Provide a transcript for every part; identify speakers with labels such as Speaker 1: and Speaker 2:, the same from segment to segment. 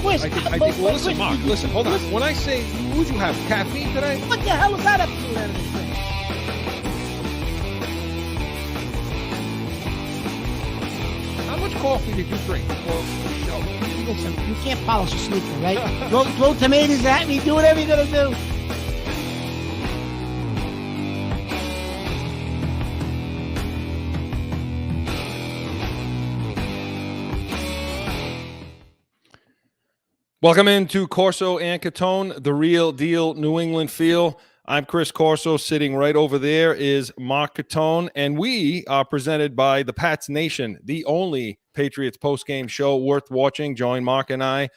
Speaker 1: Chris,
Speaker 2: I think, well, listen, Mark, listen, hold on. When I say, would you have caffeine today?
Speaker 1: What the hell is that up to with anything?
Speaker 2: How much coffee did you drink before the show?
Speaker 1: Listen, you can't polish a sneaker, right? throw tomatoes at me, do whatever you're going to do.
Speaker 2: Welcome into Corso and Catone, the real deal New England feel. I'm Chris Corso. Sitting right over there is Mark Catone, and we are presented by the Pats Nation, the only Patriots postgame show worth watching. Join Mark and I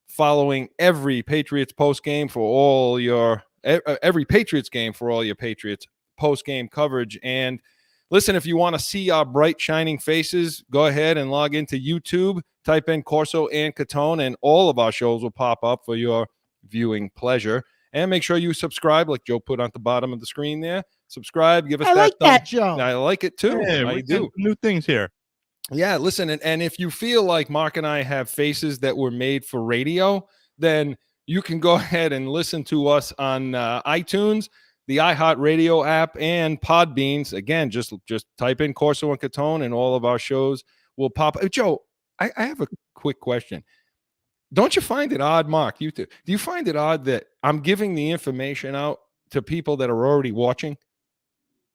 Speaker 2: following every Patriots postgame for all your every Patriots game for all your Patriots postgame coverage. And listen, if you want to see our bright, shining faces, go ahead and log into YouTube. Type in Corso and Catone, and all of our shows will pop up for your viewing pleasure. And make sure you subscribe, like Joe put on the bottom of the screen there. Subscribe, give us
Speaker 1: I like that, Joe.
Speaker 2: I like it too.
Speaker 3: Yeah,
Speaker 2: I do.
Speaker 3: New things here.
Speaker 2: Yeah, listen, and if you feel like Mark and I have faces that were made for radio, then you can go ahead and listen to us on iTunes, the iHeartRadio app, and Podbeans. Again, just type in Corso and Catone, and all of our shows will pop up. Joe, I have a quick question. Don't you find it odd, Mark? You too. Do you find it odd that I'm giving the information out to people that are already watching,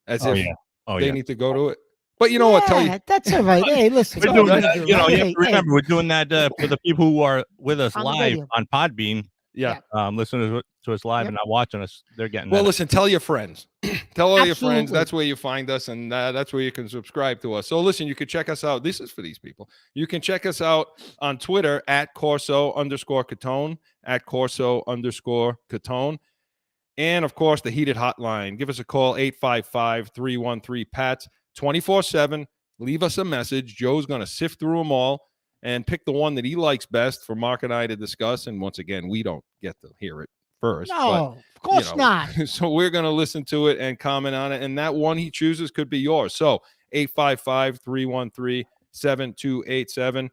Speaker 2: as if they need to go to it? But you know what? Tell you
Speaker 1: that's all right. Hey, listen,
Speaker 3: we're doing that, you have to remember we're doing that for the people who are with us live on Podbean.
Speaker 2: Yeah,
Speaker 3: listening to us live and not watching us. They're getting
Speaker 2: well. Listen, tell your friends. Tell all your friends. That's where you find us, and that's where you can subscribe to us. So listen, you can check us out. This is for these people. You can check us out on Twitter at Corso_Catone, at Corso_Catone. And of course, the heated hotline. Give us a call, 855-313-PATS, 24/7. Leave us a message. Joe's going to sift through them all and pick the one that he likes best for Mark and I to discuss. And once again, we don't get to hear it first.
Speaker 1: No, of course not.
Speaker 2: So we're going to listen to it and comment on it. And that one he chooses could be yours. So 855-313-7287.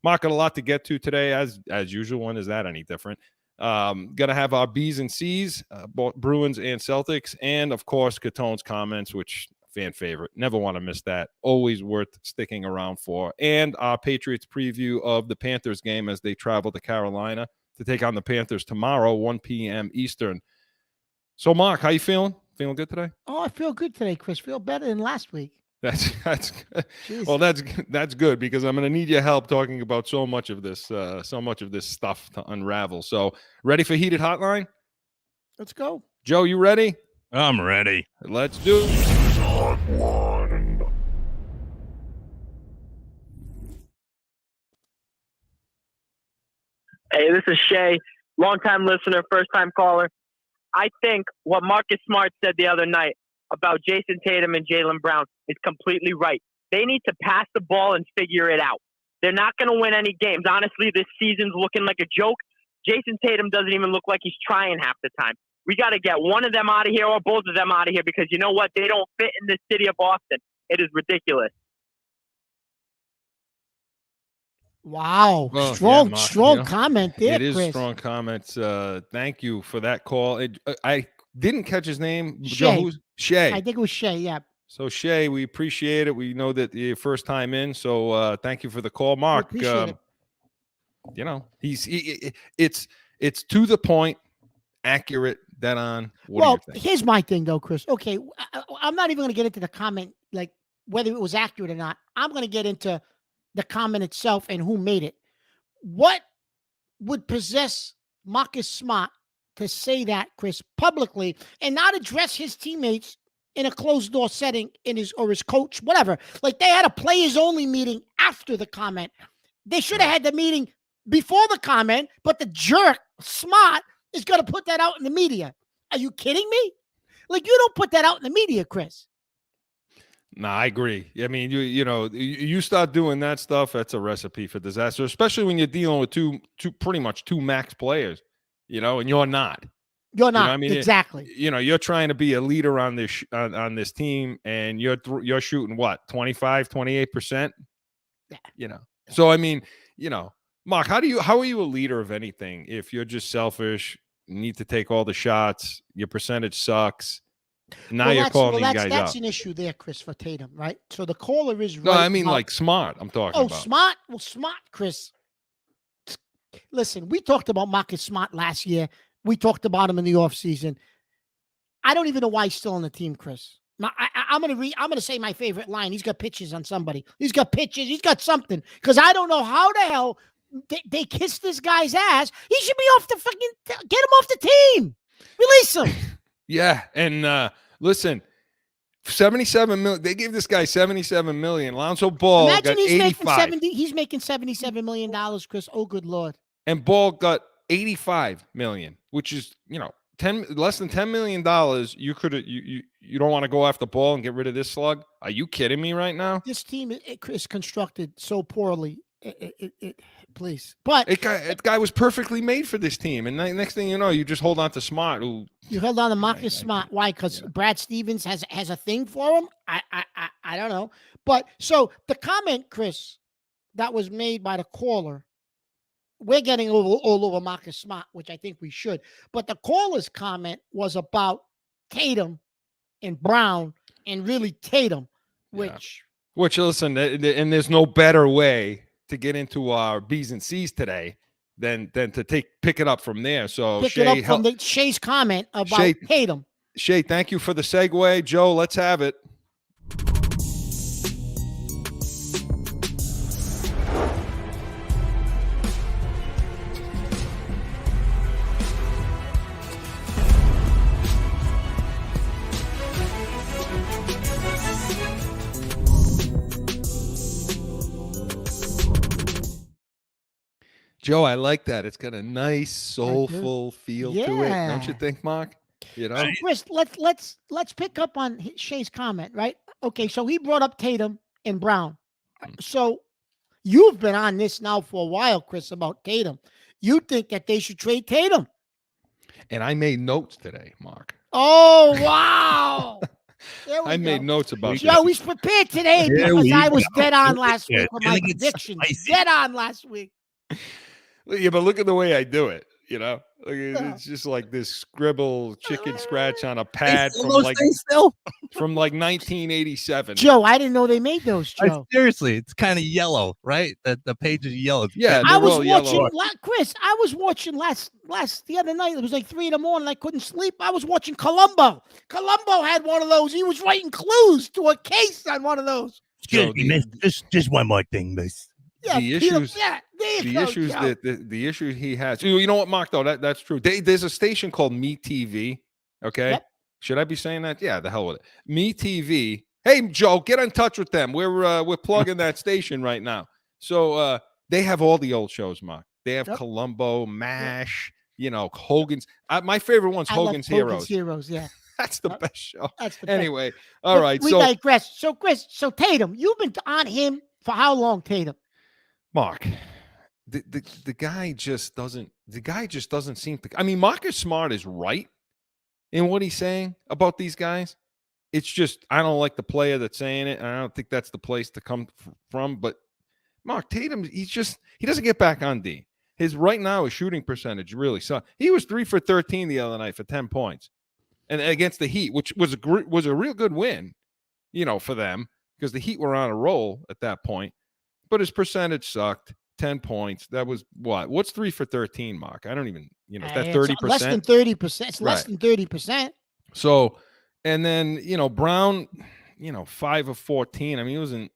Speaker 2: Mark, got a lot to get to today, as usual. When is that any different? Going to have our B's and C's, Bruins and Celtics, and of course, Catone's comments, which fan favorite. Never want to miss that. Always worth sticking around for. And our Patriots preview of the Panthers game as they travel to Carolina to take on the Panthers tomorrow, 1 p.m. Eastern. So, Mark, how you feeling? Feeling good today?
Speaker 1: Oh, I feel good today, Chris. Feel better than last week.
Speaker 2: That's well, that's good, because I'm going to need your help talking about so much of this stuff to unravel. So, ready for heated hotline?
Speaker 1: Let's go.
Speaker 2: Joe, you ready?
Speaker 3: I'm ready.
Speaker 2: Let's do it.
Speaker 4: Hey, this is Shay, longtime listener, first-time caller. I think what Marcus Smart said the other night about Jason Tatum and Jaylen Brown is completely right. They need to pass the ball and figure it out. They're not going to win any games. Honestly, this season's looking like a joke. Jason Tatum doesn't even look like he's trying half the time. We got to get one of them out of here or both of them out of here, because you know what? They don't fit in the city of Boston. It is ridiculous.
Speaker 1: Wow.
Speaker 2: Well,
Speaker 1: strong comment there,
Speaker 2: It is
Speaker 1: Chris.
Speaker 2: strong comments. Thank you for that call. I didn't catch his name.
Speaker 1: Shay.
Speaker 2: Shay.
Speaker 1: I think it was Shay, yeah.
Speaker 2: So, Shay, we appreciate it. We know that your first time in, so thank you for the call. Mark,
Speaker 1: it.
Speaker 2: It's to the point, accurate, dead on. What do you think?
Speaker 1: Here's my thing, though, Chris. Okay, I'm not even going to get into the comment, like whether it was accurate or not. I'm going to get into the comment itself and who made it. What would possess Marcus Smart to say that, Chris, publicly, and not address his teammates in a closed-door setting, his coach, whatever? Like, they had a players-only meeting after the comment. They should have had the meeting before the comment, but the jerk, Smart, is going to put that out in the media. Are you kidding me? Like, you don't put that out in the media, Chris.
Speaker 2: No, I agree. I mean, you start doing that stuff, that's a recipe for disaster, especially when you're dealing with two pretty much two max players, and you're not.
Speaker 1: You're not. Exactly.
Speaker 2: You're trying to be a leader on this on this team, and you're shooting what, 25, 28%?
Speaker 1: Yeah.
Speaker 2: So I mean, Mark, how are you a leader of anything if you're just selfish, need to take all the shots, your percentage sucks? Now you're calling these guys
Speaker 1: that's
Speaker 2: out.
Speaker 1: an issue there, Chris, for Tatum, right? So the caller is right.
Speaker 2: No, I mean like smart. I'm talking about.
Speaker 1: Smart. Well, smart, Chris. Listen, we talked about Marcus Smart last year. We talked about him in the offseason. I don't even know why he's still on the team, Chris. Now, I'm gonna say my favorite line. He's got pitches on somebody. He's got pitches. He's got something. Because I don't know how the hell they kissed this guy's ass. He should be off the fucking. Get him off the team. Release him.
Speaker 2: Yeah, and listen, 77 million. They gave this guy 77 million. Lonzo Ball
Speaker 1: Imagine
Speaker 2: got
Speaker 1: he's
Speaker 2: 85.
Speaker 1: He's making $77 million, Chris. Oh, good Lord.
Speaker 2: And Ball got 85 million, which is, less than $10 million. You could you don't want to go after Ball and get rid of this slug? Are you kidding me right now?
Speaker 1: This team is constructed so poorly. Please, but
Speaker 2: that guy was perfectly made for this team. And next thing you know, you just hold on to Smart.
Speaker 1: You held on to Marcus Smart. Why? Because Brad Stevens has a thing for him. I don't know. But so the comment, Chris, that was made by the caller, we're getting all over Marcus Smart, which I think we should. But the caller's comment was about Tatum and Brown, and really Tatum, which
Speaker 2: listen, and there's no better way to get into our B's and C's today than to pick it up from there. So
Speaker 1: pick it up from Shay's comment about Tatum.
Speaker 2: Shay, thank you for the segue. Joe, let's have it. Joe, I like that. It's got a nice, soulful feel to it. Don't you think, Mark?
Speaker 1: Chris, let's pick up on Shay's comment, right? Okay, so he brought up Tatum and Brown. So you've been on this now for a while, Chris, about Tatum. You think that they should trade Tatum?
Speaker 2: And I made notes today, Mark.
Speaker 1: Oh, wow.
Speaker 2: I made notes about
Speaker 1: Joe, he's prepared today because I was dead on last week with my predictions. Dead on last week.
Speaker 2: Yeah, but look at the way I do it. It's just like this scribble chicken scratch on a pad from like 1987.
Speaker 1: Joe, I didn't know they made those, Joe.
Speaker 3: Seriously, it's kind of yellow, right? The page is yellow.
Speaker 2: Yeah,
Speaker 1: I was watching Chris. I was watching the other night. It was like 3 a.m. I couldn't sleep. I was watching Columbo. Columbo had one of those. He was writing clues to a case on one of those.
Speaker 3: Excuse me, miss. Just one more thing, miss.
Speaker 1: Yeah,
Speaker 2: the issue he has. You know what, Mark? Though that's true. There's a station called Me TV. Okay,
Speaker 1: yep.
Speaker 2: Should I be saying that? Yeah, the hell with it. Me TV. Hey, Joe, get in touch with them. We're plugging that station right now. So they have all the old shows, Mark. They have Columbo, MASH. Hogan's. My favorite one's Hogan's Heroes.
Speaker 1: Yeah.
Speaker 2: That's the best show.
Speaker 1: That's the
Speaker 2: anyway,
Speaker 1: best.
Speaker 2: All right.
Speaker 1: We digress. So, Chris, Tatum, you've been on him for how long, Tatum?
Speaker 2: Mark, the guy just doesn't seem to. I mean, Marcus Smart is right in what he's saying about these guys. It's just I don't like the player that's saying it, and I don't think that's the place to come from. But Mark Tatum, he doesn't get back on D. His right now his shooting percentage really sucks. He was 3 for 13 the other night for 10 points, and against the Heat, which was a real good win, for them because the Heat were on a roll at that point. But his percentage sucked. 10 points. That was what? What's 3 for 13, Mark? I don't even, is that 30%?
Speaker 1: Less than 30%. It's less than 30%.
Speaker 2: So, and then, Brown, 5 of 14. I mean, it wasn't,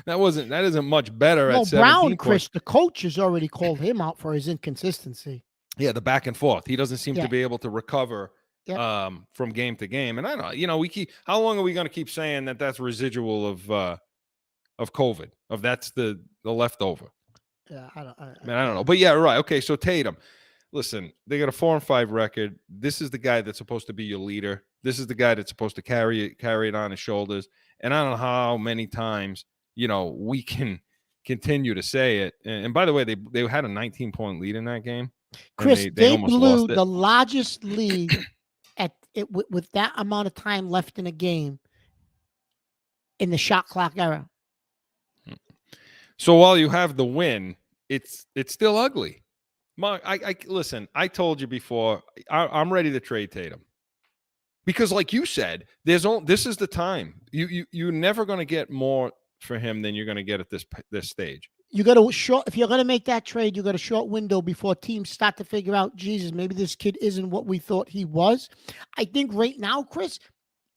Speaker 2: that isn't much better at 17
Speaker 1: Brown,
Speaker 2: points.
Speaker 1: Chris, the coach has already called him out for his inconsistency.
Speaker 2: Yeah, the back and forth. He doesn't seem to be able to recover from game to game. And I don't know, how long are we going to keep saying that that's residual of COVID, that's the leftover?
Speaker 1: Yeah, I don't
Speaker 2: know. But yeah, right. Okay, so Tatum, listen, they got a 4-5 record. This is the guy that's supposed to be your leader. This is the guy that's supposed to carry it on his shoulders. And I don't know how many times, we can continue to say it. And by the way, they had a 19-point lead in that game.
Speaker 1: Chris, they blew the largest lead with that amount of time left in a game in the shot clock era.
Speaker 2: So while you have the win, it's still ugly. Mark, I listen. I told you before. I'm ready to trade Tatum because, like you said, this is the time. You're never going to get more for him than you're going to get at this stage.
Speaker 1: You got to short. If you're going to make that trade, you got a short window before teams start to figure out, Jesus, maybe this kid isn't what we thought he was. I think right now, Chris,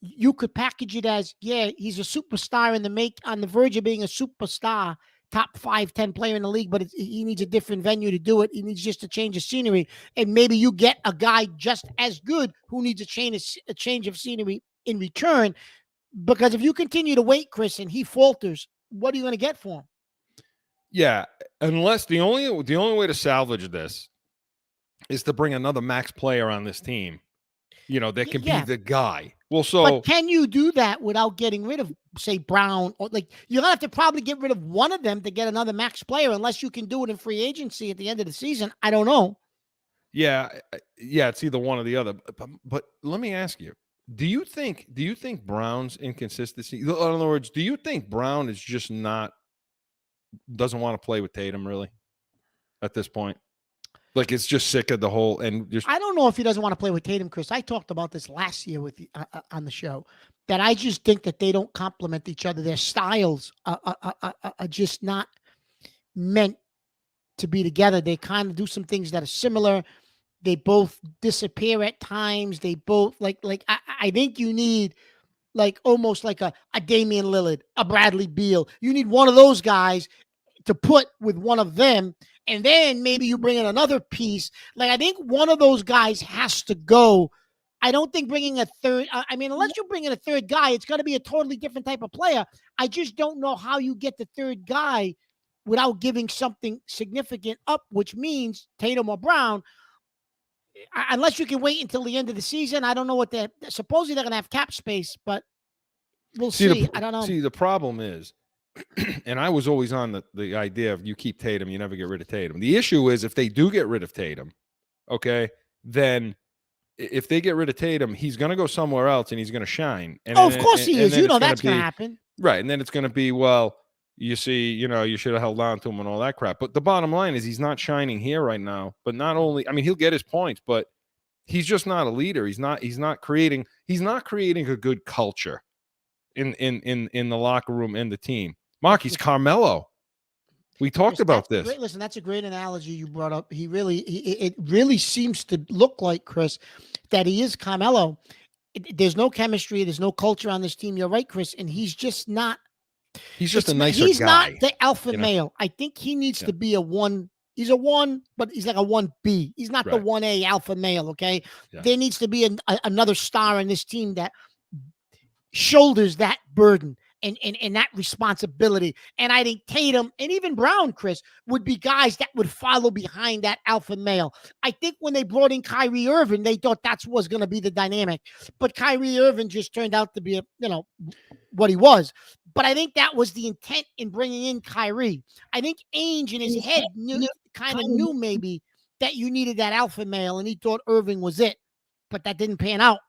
Speaker 1: you could package it as, yeah, he's a superstar on the verge of being a superstar, top 5-10 player in the league, but he needs a different venue to do it. He needs just a change of scenery, and maybe you get a guy just as good who needs a change of scenery in return. Because if you continue to wait, Chris, and he falters, what are you going to get for him?
Speaker 2: Yeah, unless the only way to salvage this is to bring another max player on this team, that can be the guy. Well,
Speaker 1: but can you do that without getting rid of, say, Brown? Or you're gonna have to probably get rid of one of them to get another max player, unless you can do it in free agency at the end of the season. I don't know.
Speaker 2: Yeah, it's either one or the other. But let me ask you: Do you think Brown's inconsistency? In other words, do you think Brown is just doesn't want to play with Tatum really at this point? Like, it's just sick of the whole
Speaker 1: I don't know if he doesn't want to play with Tatum, Chris. I talked about this last year with on the show, that I just think that they don't complement each other. Their styles are just not meant to be together. They kind of do some things that are similar. They both disappear at times. They both I think you need almost like a Damian Lillard, a Bradley Beal. You need one of those guys to put with one of them, and then maybe you bring in another piece. I think one of those guys has to go. I don't think bringing a third, unless you bring in a third guy, it's going to be a totally different type of player. I just don't know how you get the third guy without giving something significant up, which means Tatum or Brown, unless you can wait until the end of the season. I don't know what supposedly they're going to have cap space, but we'll see. I don't know.
Speaker 2: See, the problem is, and I was always on the idea of you keep Tatum, you never get rid of Tatum. The issue is if they do get rid of Tatum, okay, then if they get rid of Tatum, he's going to go somewhere else and he's going to shine. And
Speaker 1: of course he is. That's going to happen.
Speaker 2: Right. And then it's going to be, well, you see, you should have held on to him and all that crap. But the bottom line is he's not shining here right now. But not only, he'll get his points, but he's just not a leader. He's not creating a good culture in the locker room and the team. Mark, he's Carmelo. We talked about this.
Speaker 1: Listen, that's a great analogy you brought up. It really seems to look like, Chris, that he is Carmelo. There's no chemistry. There's no culture on this team. You're right, Chris. And he's just not.
Speaker 2: He's just a nicer guy.
Speaker 1: He's not the alpha male. I think he needs to be a 1. He's a 1, but he's like a 1B. He's not the 1A alpha male, okay? Yeah. There needs to be another star on this team that shoulders that burden and that responsibility. And I think Tatum and even Brown, Chris, would be guys that would follow behind that alpha male. I think when they brought in Kyrie Irving, they thought that was going to be the dynamic. But Kyrie Irving just turned out to be, what he was. But I think that was the intent in bringing in Kyrie. I think Ainge in his head knew maybe that you needed that alpha male, and he thought Irving was it. But that didn't pan out.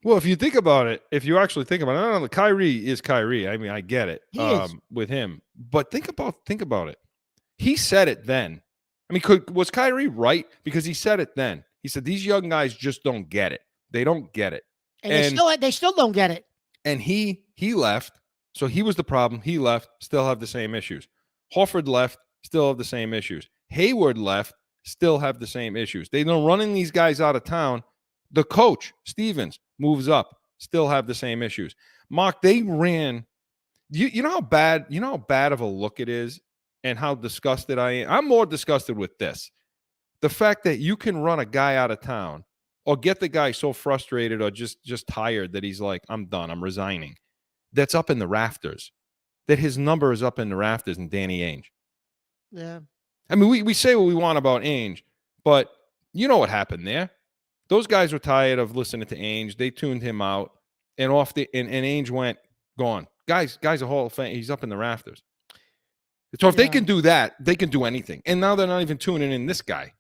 Speaker 2: Well, if you think about it, actually think about it, I don't know, Kyrie is Kyrie. I get it with him. But think about it. He said it then. Was Kyrie right? Because he said it then. He said, these young guys just don't get it. They don't get it.
Speaker 1: And they still don't get it.
Speaker 2: And he left. So he was the problem. He left, still have the same issues. Horford left, still have the same issues. Hayward left, still have the same issues. They've been running these guys out of town. The coach, Stevens, moves up, still have the same issues. Mark, they ran. You know how bad of a look it is and how disgusted I am. I'm more disgusted with this. The fact that you can run a guy out of town or get the guy so frustrated or just tired that he's like, I'm done, I'm resigning. That's up in the rafters. That his number is up in the rafters in Danny Ainge.
Speaker 1: Yeah.
Speaker 2: We say what we want about Ainge, but you know what happened there. Those guys were tired of listening to Ainge. They tuned him out, and Ainge went gone. Guys are Hall of Fame. He's up in the rafters. So if they can do that, they can do anything. And now they're not even tuning in this guy.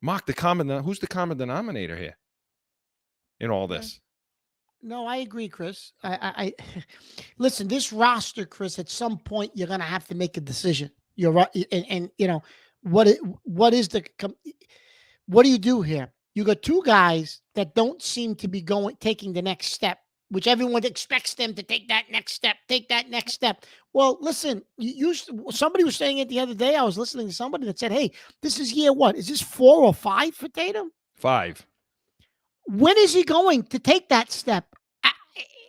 Speaker 2: Mark, who's the common denominator here in all this?
Speaker 1: No, I agree, Chris. I listen, this roster, Chris, at some point you're going to have to make a decision. You're right, and you know what is what do you do here? You got two guys that don't seem to be taking the next step, which everyone expects them to take that next step, Well, listen, somebody was saying it the other day. I was listening to somebody that said, "Hey, this is year what? Is this 4 or 5 for Tatum?
Speaker 2: 5.
Speaker 1: When is he going to take that step?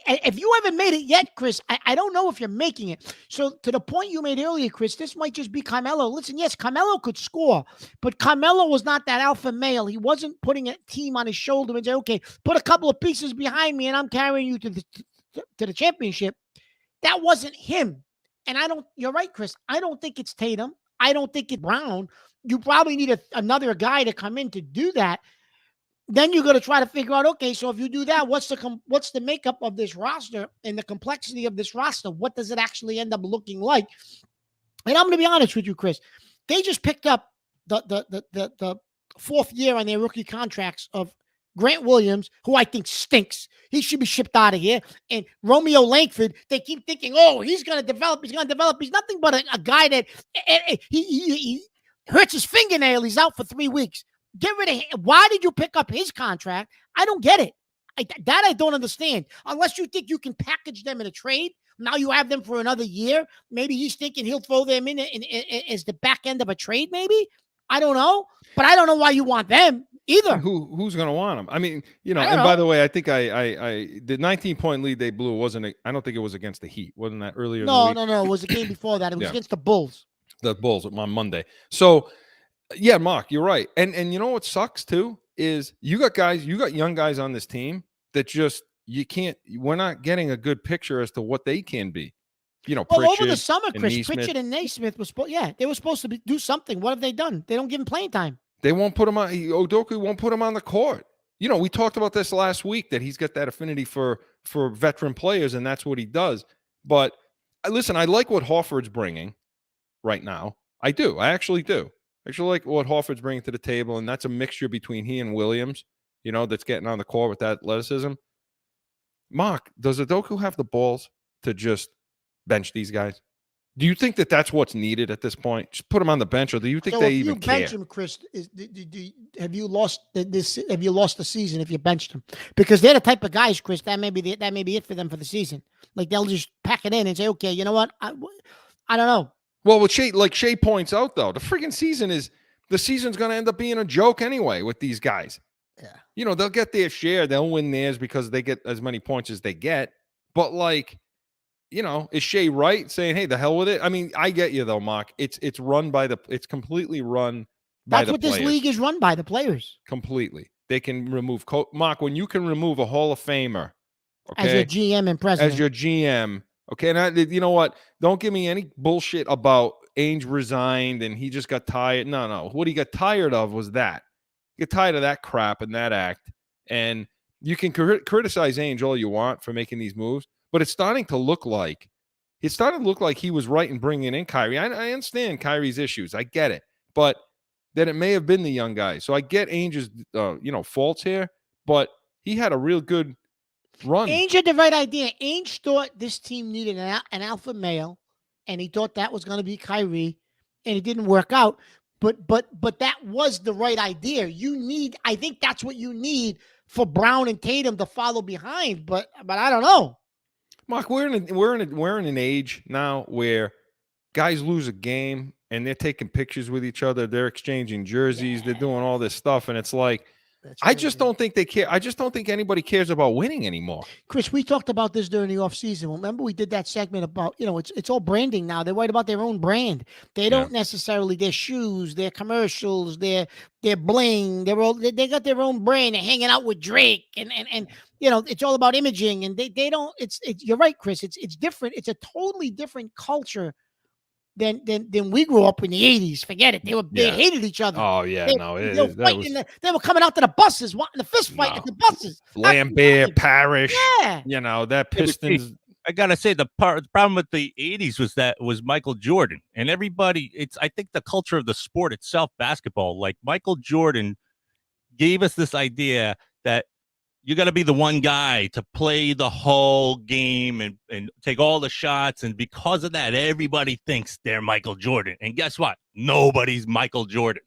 Speaker 1: If you haven't made it yet, Chris, I don't know if you're making it. So to the point you made earlier, Chris, this might just be Carmelo. Listen, yes, Carmelo could score, but Carmelo was not that alpha male. He wasn't putting a team on his shoulder and say, okay, put a couple of pieces behind me and I'm carrying you to the championship. That wasn't him. And you're right, Chris. I don't think it's Tatum. I don't think it's Brown. You probably need another guy to come in to do that. Then you're going to try to figure out, okay, so if you do that, what's the makeup of this roster and the complexity of this roster? What does it actually end up looking like? And I'm going to be honest with you, Chris. They just picked up the 4th year on their rookie contracts of Grant Williams, who I think stinks. He should be shipped out of here. And Romeo Langford, they keep thinking, oh, he's going to develop. He's nothing but a guy that he hurts his fingernail. He's out for 3 weeks. Get rid of him. Why did you pick up his contract? I don't get it. I don't understand. Unless you think you can package them in a trade. Now you have them for another year. Maybe he's thinking he'll throw them in as the back end of a trade, maybe. I don't know. But I don't know why you want them either.
Speaker 2: Who's going to want them? I mean, and by the way, I think the 19-point lead they blew I don't think it was against the Heat. Wasn't that earlier?
Speaker 1: No. It was a game before that. It was against the Bulls.
Speaker 2: The Bulls on Monday. So, yeah, Mark, you're right. And you know what sucks too is you got young guys on this team that just we're not getting a good picture as to what they can be.
Speaker 1: Over the summer, Chris, Pritchard and Naismith they were supposed to do something. What have they done? They don't give him playing time.
Speaker 2: They won't put him on. Udoka won't put him on the court. We talked about this last week that he's got that affinity for veteran players, and that's what he does. But listen, I like what Horford's bringing right now. I do. I actually do. I actually like what Horford's bringing to the table, and that's a mixture between he and Williams, that's getting on the court with that athleticism. Mark, does Udoka have the balls to just bench these guys? Do you think that that's what's needed at this point? Just put them on the bench, or do you think they even care?
Speaker 1: If you bench him, Chris, have you lost Have you lost the season if you benched him? Because they're the type of guys, Chris. That may be it for them for the season. Like they'll just pack it in and say, okay, you know what? I don't know.
Speaker 2: Well, what Shea points out, though, the freaking season's going to end up being a joke anyway with these guys. Yeah. They'll get their share. They'll win theirs because they get as many points as they get. But, is Shea right saying, hey, the hell with it? I mean, I get you, though, Mark. It's completely run by the players. That's what this
Speaker 1: league is run by, the players.
Speaker 2: Completely. They can remove Mark, when you can remove a Hall of Famer, okay,
Speaker 1: as your GM and president.
Speaker 2: As your GM. Okay, and you know what? Don't give me any bullshit about Ainge resigned and he just got tired. No. What he got tired of was that. He got tired of that crap and that act. And you can criticize Ainge all you want for making these moves, but it's starting to look like he was right in bringing in Kyrie. I understand Kyrie's issues. I get it. But that it may have been the young guys. So I get Ainge's faults here, but he had a real good run.
Speaker 1: Ainge had the right idea. Ainge thought this team needed an alpha male, and he thought that was going to be Kyrie, and it didn't work out. But that was the right idea. I think that's what you need for Brown and Tatum to follow behind. But I don't know.
Speaker 2: Mark, we're in an age now where guys lose a game and they're taking pictures with each other. They're exchanging jerseys. They're doing all this stuff, and it's like, I just don't think they care. I just don't think anybody cares about winning anymore.
Speaker 1: Chris, we talked about this during the offseason. Remember we did that segment about, it's all branding now. They're worried about their own brand. They don't necessarily, their shoes, their commercials, their bling. They got their own brand. They're hanging out with Drake and it's all about imaging, and they don't, you're right, Chris. It's different. It's a totally different culture than we grew up in the 80s. Forget it. They hated each other.
Speaker 2: Oh yeah,
Speaker 1: they were coming out to the buses, wanting the fist fight at the buses.
Speaker 2: Lambert, Parrish, that Pistons.
Speaker 3: I gotta say the problem with the 80s was Michael Jordan, and everybody. I think the culture of the sport itself, basketball, like Michael Jordan, gave us this idea that You got to be the one guy to play the whole game and take all the shots. And because of that, everybody thinks they're Michael Jordan. And guess what? Nobody's Michael Jordan.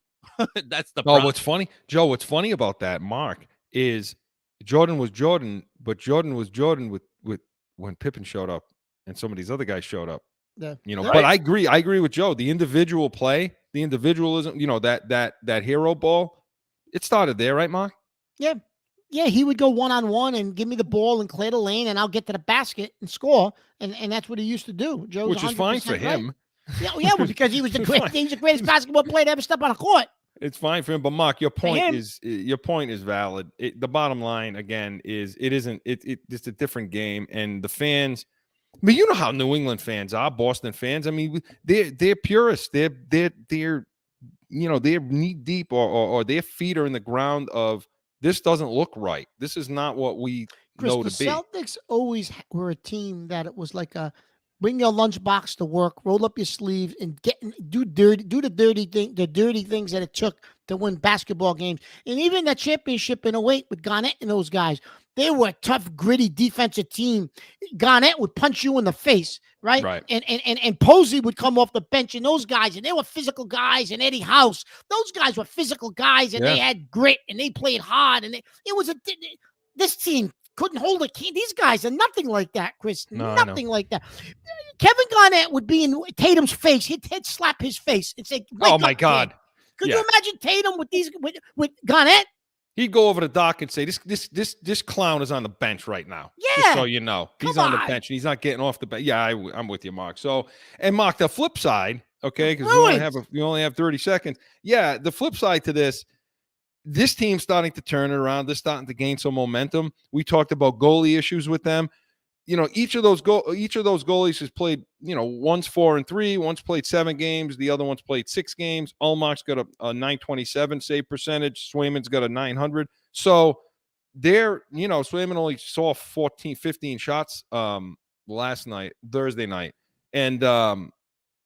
Speaker 3: That's the problem.
Speaker 2: What's funny, Joe, what's funny about that, Mark, is Jordan was Jordan, but Jordan was Jordan with when Pippen showed up and some of these other guys showed up.
Speaker 1: Yeah.
Speaker 2: You know,
Speaker 1: Right.
Speaker 2: but I agree with Joe. The individual play, the individualism, you know, that hero ball, it started there, right, Mark?
Speaker 1: Yeah, he would go one-on-one and give me the ball and clear the lane, and I'll get to the basket and score. And that's what he used to do. Joe's
Speaker 2: Which is fine
Speaker 1: 100%
Speaker 2: for
Speaker 1: right.
Speaker 2: him.
Speaker 1: Yeah, well, because he was the greatest basketball player to ever step on a court.
Speaker 2: It's fine for him, but Mark, your point
Speaker 1: him.
Speaker 2: is valid. The bottom line again is it's a different game, and the fans. I mean, you know how New England fans are, Boston fans. I mean, they're purists. They're you know, they're knee deep or their feet are in the ground of this doesn't look right. This is not what we
Speaker 1: Chris,
Speaker 2: know
Speaker 1: the
Speaker 2: to be.
Speaker 1: Celtics always were a team that it was like a bring your lunchbox to work, roll up your sleeves, and do the dirty things that it took to win basketball games. And even that championship in 08 with Garnett and those guys, they were a tough, gritty defensive team. Garnett would punch you in the face, right?
Speaker 2: Right.
Speaker 1: And Posey would come off the bench, and those guys, and they were physical guys, and Eddie House, those guys were physical guys, and they had grit, and they played hard, and this team couldn't hold a key. These guys are nothing like that, Chris.
Speaker 2: No,
Speaker 1: nothing like that. Kevin Garnett would be in Tatum's face. He'd slap his face and say,
Speaker 2: Oh my God.
Speaker 1: Kid. Could you imagine Tatum with Garnett?
Speaker 2: He'd go over to Doc and say, this clown is on the bench right now.
Speaker 1: Yeah.
Speaker 2: Just so you know. He's
Speaker 1: Come
Speaker 2: on the
Speaker 1: on.
Speaker 2: bench and he's not getting off the bench. Yeah, I'm with you, Mark. So, and Mark, the flip side, okay, because we only have 30 seconds. Yeah, the flip side to this team's starting to turn it around. They're starting to gain some momentum. We talked about goalie issues with them. You know, each of those goalies has played, you know, one's 4-3, one's played 7 games, the other one's played 6 games. Ullmark's got a 927 save percentage. Swayman's got a 900. So they're, you know, Swayman only saw 15 shots Thursday night. And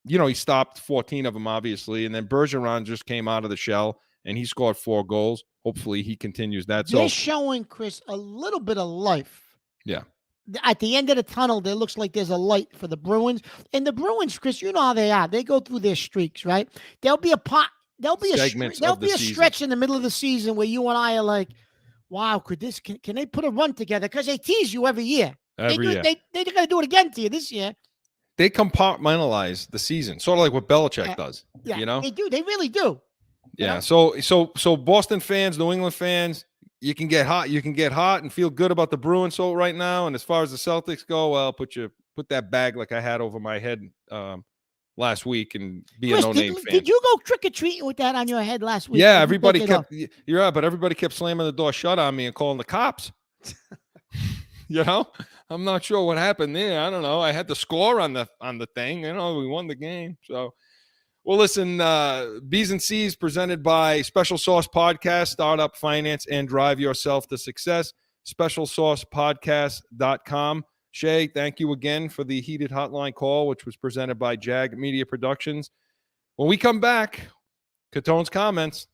Speaker 2: you know, he stopped 14 of them, obviously. And then Bergeron just came out of the shell and he scored 4 goals. Hopefully he continues that.
Speaker 1: They're showing, Chris, a little bit of life.
Speaker 2: Yeah.
Speaker 1: At the end of the tunnel, there looks like there's a light for the Bruins. And the Bruins, Chris, you know how they are. They go through their streaks, right? There'll be a stretch in the middle of the season where you and I are like, wow, can they put a run together? Because they tease you every year. They're going to do it again to you this year.
Speaker 2: They compartmentalize the season, sort of like what Belichick does.
Speaker 1: Yeah,
Speaker 2: you know?
Speaker 1: They do. They really do.
Speaker 2: Yeah. So Boston fans, New England fans, you can get hot. You can get hot and feel good about the Bruins right now. And as far as the Celtics go, well, put that bag like I had over my head last week and be a no-name fan.
Speaker 1: Did you go trick-or-treating with that on your head last week?
Speaker 2: Yeah, everybody kept. You're right, but everybody kept slamming the door shut on me and calling the cops. You know, I'm not sure what happened there. I don't know. I had the score on the thing. You know, we won the game. So. Well, listen, B's and C's presented by Special Sauce Podcast, Startup Finance, and Drive Yourself to Success, specialsaucepodcast.com. Shay, thank you again for the heated hotline call, which was presented by Jag Media Productions. When we come back, Catone's comments.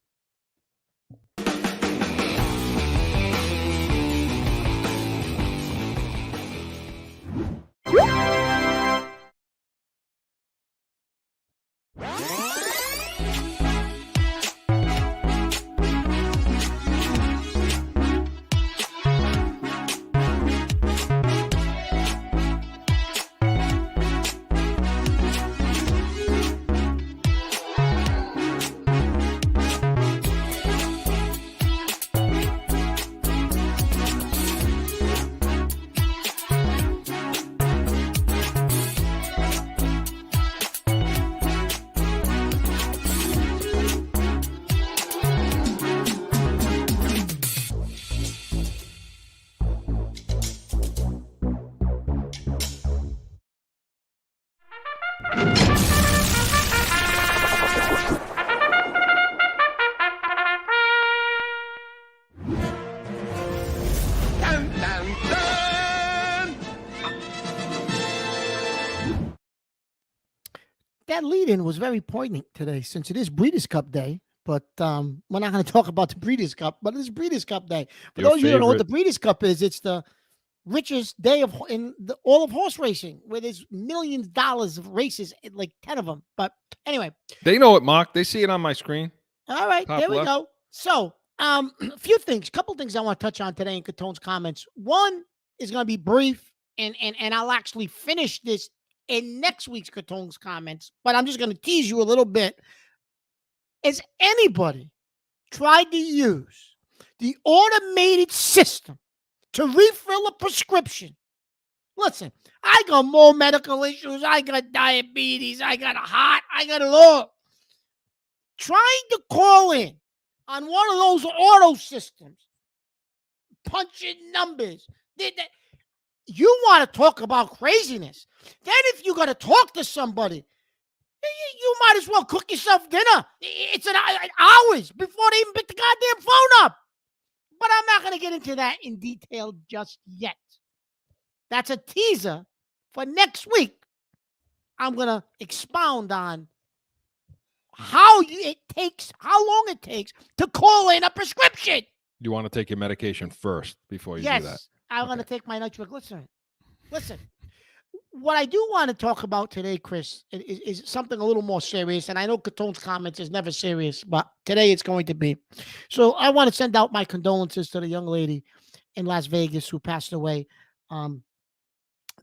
Speaker 1: That lead-in was very poignant today, since it is Breeders' Cup Day. But we're not going to talk about the Breeders' Cup. But it's Breeders' Cup day. For
Speaker 2: Your
Speaker 1: those of you who don't know what the
Speaker 2: favorite-
Speaker 1: Breeders' Cup is, it's the richest day of all of horse racing, where there's millions of dollars of races, like 10 of them. But anyway,
Speaker 2: They know it, Mark. They see it on my screen.
Speaker 1: all right,
Speaker 2: Top
Speaker 1: there we
Speaker 2: left.
Speaker 1: go. So, a few things, couple things I want to touch on today in Catone's comments. One is going to be brief, and I'll actually finish this in next week's Catone's comments, but I'm just going to tease you a little bit. Has anybody tried to use the automated system to refill a prescription? Listen, I got more medical issues. I got diabetes. I got a heart. I got it all. Trying to call in on one of those auto systems, punching numbers. You want to talk about craziness. Then if you got to talk to somebody, you might as well cook yourself dinner. It's an hours before they even pick the goddamn phone up. But I'm not going to get into that in detail just yet. That's a teaser for next week. I'm going to expound on how long it takes to call in a prescription.
Speaker 2: You want to take your medication first before you do that.
Speaker 1: Yes, I'm going to
Speaker 2: Okay.
Speaker 1: take my nitroglycerin. Listen, what I do want to talk about today, Chris, is something a little more serious. And I know Catone's comments is never serious, but today it's going to be. So I want to send out my condolences to the young lady in Las Vegas who passed away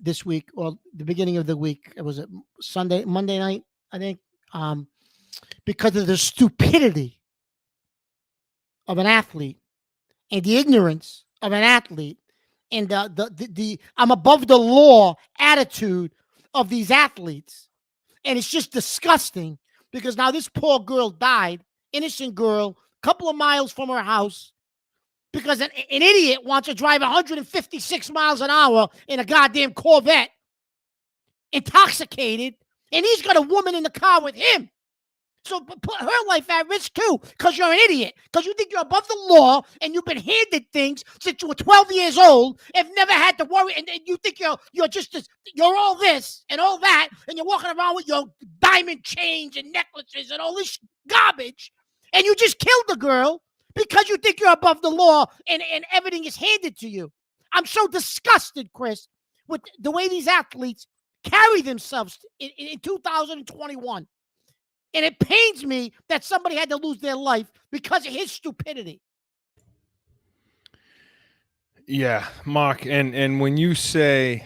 Speaker 1: this week, or the beginning of the week. It was Monday night, I think, because of the stupidity of an athlete and the ignorance of an athlete and the I'm above the law attitude of these athletes. And it's just disgusting because now this poor girl died, innocent girl, a couple of miles from her house, because an idiot wants to drive 156 miles an hour in a goddamn Corvette, intoxicated, and he's got a woman in the car with him. So put her life at risk too, because you're an idiot, because you think you're above the law and you've been handed things since you were 12 years old and never had to worry, and you think you're all this and all that, and you're walking around with your diamond chains and necklaces and all this garbage, and you just killed the girl because you think you're above the law and everything is handed to you. I'm so disgusted, Chris, with the way these athletes carry themselves in 2021. And it pains me that somebody had to lose their life because of his stupidity.
Speaker 2: Yeah, Mark, and when you say,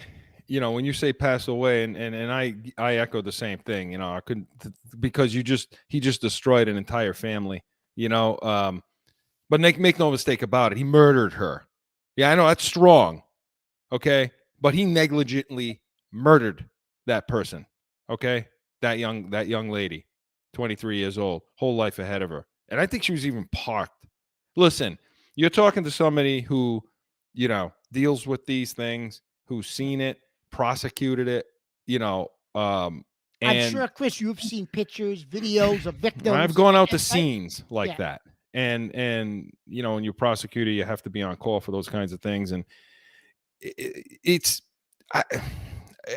Speaker 2: pass away, and I echo the same thing. I couldn't, because he just destroyed an entire family. But make no mistake about it, he murdered her. Yeah, I know that's strong, okay, but he negligently murdered that person. Okay, that young lady. 23 years old, whole life ahead of her. And I think she was even parked. Listen, you're talking to somebody who, deals with these things, who's seen it, prosecuted it,
Speaker 1: I'm
Speaker 2: and
Speaker 1: sure, Chris, you've seen pictures, videos of victims.
Speaker 2: I've gone out to
Speaker 1: and-
Speaker 2: scenes like
Speaker 1: Yeah.
Speaker 2: that. And when you're a prosecutor, you have to be on call for those kinds of things. And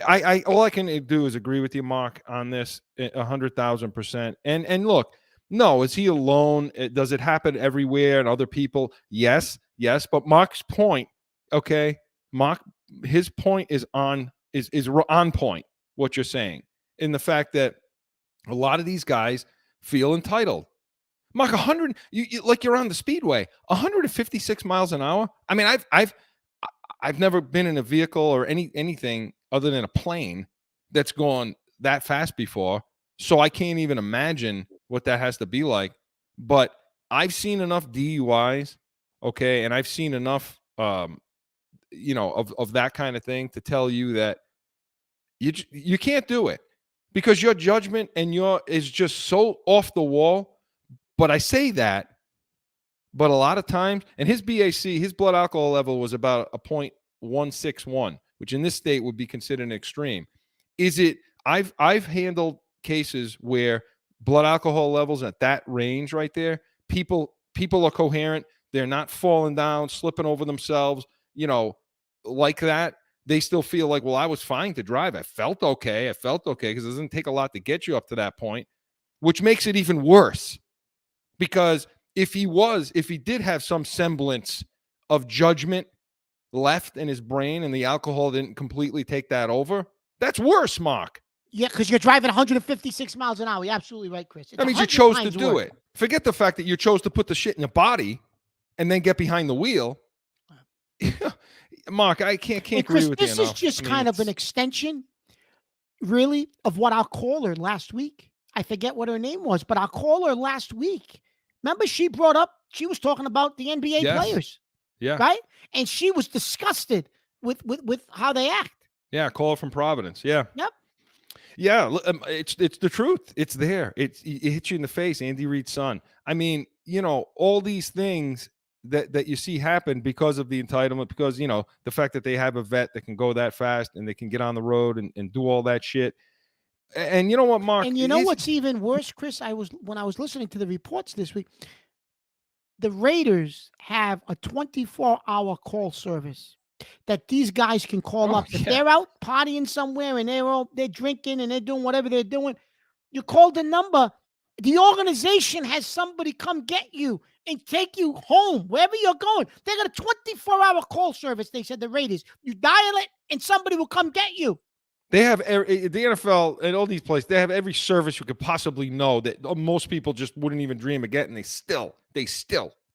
Speaker 2: I all I can do is agree with you, Mark, on this 100,000%. And look, no, is he alone? Does it happen everywhere and other people? Yes. But Mark's point, okay, his point is on point. What you're saying, in the fact that a lot of these guys feel entitled. Mark, 100, like you're on the speedway, 156 miles an hour. I mean, I've never been in a vehicle or anything other than a plane that's gone that fast before. So I can't even imagine what that has to be like. But I've seen enough DUIs, okay, and I've seen enough, of that kind of thing to tell you that you can't do it because your judgment is just so off the wall. But I say that, but a lot of times, and his BAC, his blood alcohol level was about a 0.161, which in this state would be considered an extreme. I've handled cases where blood alcohol levels at that range right there, people are coherent. They're not falling down, slipping over themselves, like that. They still feel like, well, I was fine to drive. I felt okay because it doesn't take a lot to get you up to that point, which makes it even worse. Because if he did have some semblance of judgment left in his brain and the alcohol didn't completely take that over, that's worse, Mark.
Speaker 1: Yeah, because you're driving 156 miles an hour. You're absolutely right, Chris.
Speaker 2: That means you chose to do it. Forget the fact that you chose to put the shit in your body and then get behind the wheel. Mark, I can't
Speaker 1: Chris,
Speaker 2: agree with you
Speaker 1: this
Speaker 2: enough.
Speaker 1: is just kind of an extension, really, of what our caller last week, I forget what her name was, but our caller last week, remember she was talking about the NBA players.
Speaker 2: Yeah.
Speaker 1: Right? And she was disgusted with how they act.
Speaker 2: Yeah, call from Providence. Yeah.
Speaker 1: Yep.
Speaker 2: Yeah, it's the truth. It's there. It hits you in the face, Andy Reid's son. I mean, all these things that you see happen because of the entitlement, because, the fact that they have a vet that can go that fast and they can get on the road and do all that shit. And you know what, Mark?
Speaker 1: And you know what's even worse, Chris? When I was listening to the reports this week, the Raiders have a 24-hour call service that these guys can call up. If they're out partying somewhere and they're drinking and they're doing whatever they're doing, you call the number. The organization has somebody come get you and take you home, wherever you're going. They got a 24-hour call service, they said, the Raiders. You dial it and somebody will come get you.
Speaker 2: They have the NFL and all these places. They have every service you could possibly know that most people just wouldn't even dream of getting. They still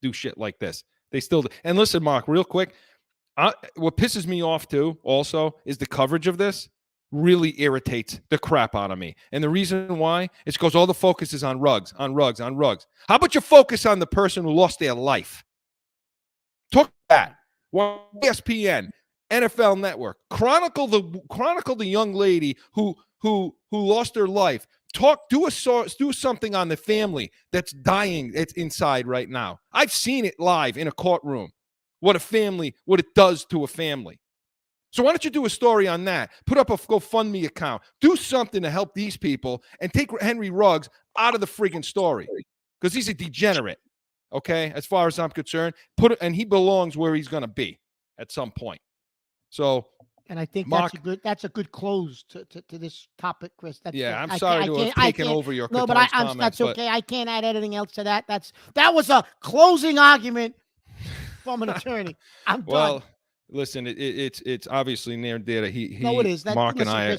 Speaker 2: do shit like this. They still do. And listen, Mark, real quick, what pisses me off too, also, is the coverage of this really irritates the crap out of me. And the reason why is because all the focus is on Ruggs. How about you focus on the person who lost their life? Talk that. Well, ESPN. NFL Network, chronicle the young lady who lost her life. Do something on the family that's dying. It's inside right now. I've seen it live in a courtroom. What it does to a family. So why don't you do a story on that? Put up a GoFundMe account. Do something to help these people and take Henry Ruggs out of the friggin' story because he's a degenerate. Okay, as far as I'm concerned, and he belongs where he's going to be at some point. So,
Speaker 1: and I think
Speaker 2: Mark,
Speaker 1: that's a good close to this topic, Chris.
Speaker 2: I'm sorry to have taken over your
Speaker 1: no, but
Speaker 2: comments,
Speaker 1: that's okay. I can't add anything else to that. That was a closing argument from an attorney. I'm done.
Speaker 2: Well, listen, it's obviously near and dear to he.
Speaker 1: No, it is.
Speaker 2: Mark and I.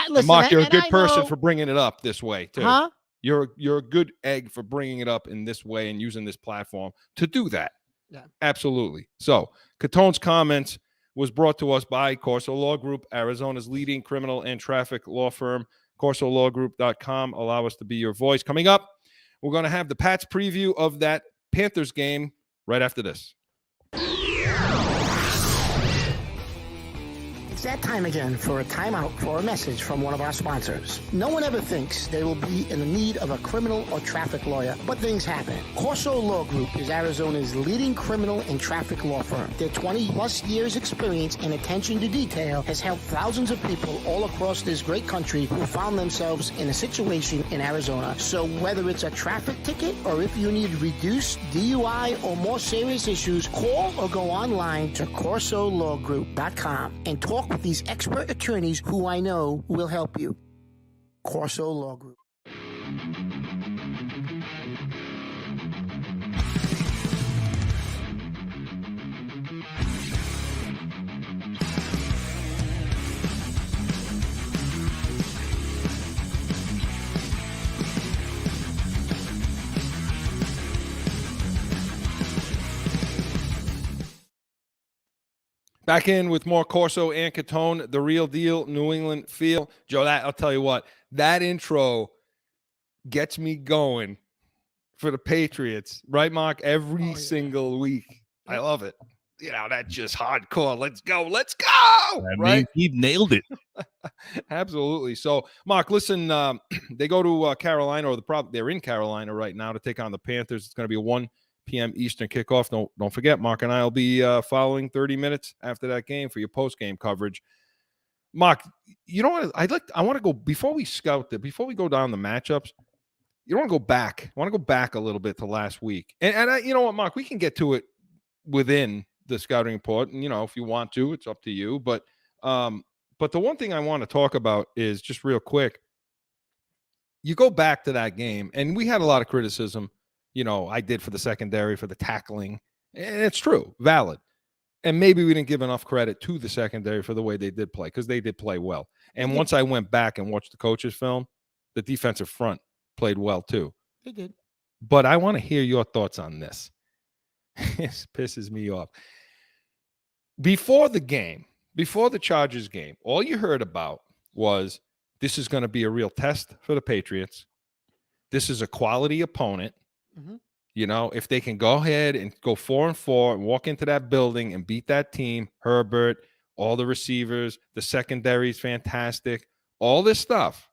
Speaker 1: Listen,
Speaker 2: Mark, you're a good person for bringing it up this way too.
Speaker 1: Huh?
Speaker 2: You're a good egg for bringing it up in this way and using this platform to do that.
Speaker 1: Yeah,
Speaker 2: absolutely. So, Catone's comments was brought to us by Corso Law Group, Arizona's leading criminal and traffic law firm. Corso&Catone.YouTube. Allow us to be your voice. Coming up, we're going to have the Pats preview of that Panthers game right after this.
Speaker 5: It's that time again for a timeout for a message from one of our sponsors. No one ever thinks they will be in the need of a criminal or traffic lawyer, but things happen. Corso Law Group is Arizona's leading criminal and traffic law firm. Their 20-plus years experience and attention to detail has helped thousands of people all across this great country who found themselves in a situation in Arizona. So whether it's a traffic ticket or if you need reduced DUI or more serious issues, call or go online to CorsoLawGroup.com and talk with these expert attorneys who I know will help you. Corso Law Group.
Speaker 2: Back in with more Corso and Catone, the real deal, New England feel. Joe, I'll tell you what, that intro gets me going for the Patriots, right, Mark? Every single week. I love it. That's just hardcore. Let's go. Right?
Speaker 3: He nailed it.
Speaker 2: Absolutely. So, Mark, listen, they go to Carolina, they're in Carolina right now to take on the Panthers. It's going to be a 1 p.m. Eastern kickoff. Don't forget, Mark and I will be following 30 minutes after that game for your post-game coverage. Mark, you know what? I want to go before we go down the matchups. You want to go back. I want to go back a little bit to last week. And you know what, Mark? We can get to it within the scouting report. And if you want to, it's up to you. But the one thing I want to talk about is just real quick. You go back to that game, and we had a lot of criticism I did for the secondary, for the tackling. And it's true, valid. And maybe we didn't give enough credit to the secondary for the way they did play, because they did play well. And once I went back and watched the coaches' film, the defensive front played well too.
Speaker 1: They did.
Speaker 2: But I want to hear your thoughts on this. This pisses me off. Before the game, before the Chargers game, all you heard about was this is going to be a real test for the Patriots. This is a quality opponent.
Speaker 1: Mhm.
Speaker 2: If they can go ahead and go 4-4 and walk into that building and beat that team, Herbert, all the receivers, the secondary is fantastic, all this stuff,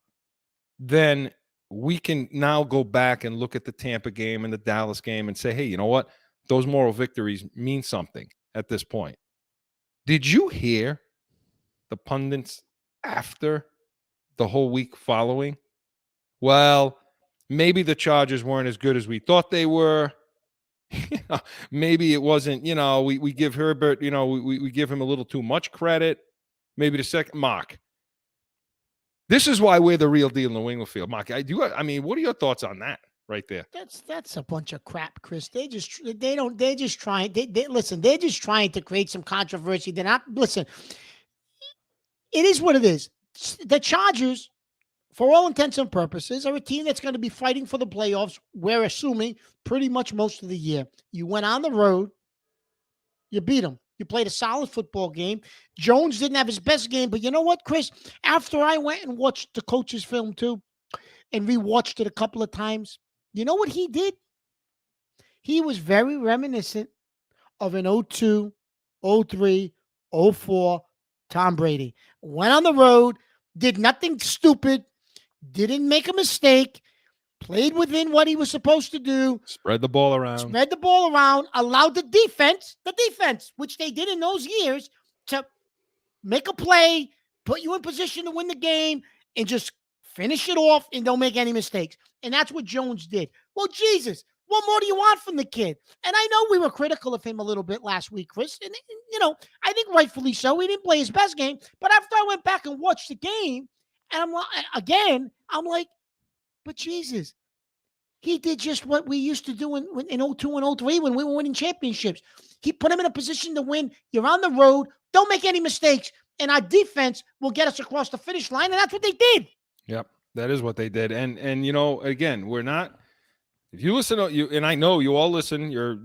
Speaker 2: then we can now go back and look at the Tampa game and the Dallas game and say, hey, you know what? Those moral victories mean something at this point. Did you hear the pundits after the whole week following? Well, maybe the Chargers weren't as good as we thought they were. Maybe it wasn't, we give Herbert, we give him a little too much credit. Maybe the second Mark. This is why we're the real deal in the New England field. Mark, what are your thoughts on that right there?
Speaker 1: That's a bunch of crap, Chris. They're just trying to create some controversy. They're not, listen, it is what it is. The Chargers, for all intents and purposes, are a team that's going to be fighting for the playoffs, we're assuming, pretty much most of the year. You went on the road. You beat them. You played a solid football game. Jones didn't have his best game, but you know what, Chris? After I went and watched the coach's film too and rewatched it a couple of times, you know what he did? He was very reminiscent of an 02, 03, 04 Tom Brady. Went on the road, did nothing stupid, didn't make a mistake, played within what he was supposed to do.
Speaker 2: Spread the ball around,
Speaker 1: allowed the defense, which they did in those years, to make a play, put you in position to win the game, and just finish it off and don't make any mistakes. And that's what Jones did. Well, Jesus, what more do you want from the kid? And I know we were critical of him a little bit last week, Chris. And, I think rightfully so. He didn't play his best game. But after I went back and watched the game, and I'm like, but Jesus, he did just what we used to do in 02 and 03 when we were winning championships. He put him in a position to win. You're on the road. Don't make any mistakes. And our defense will get us across the finish line. And that's what they did.
Speaker 2: Yep, that is what they did. And again, we're not, if you listen to you, and I know you all listen, you're,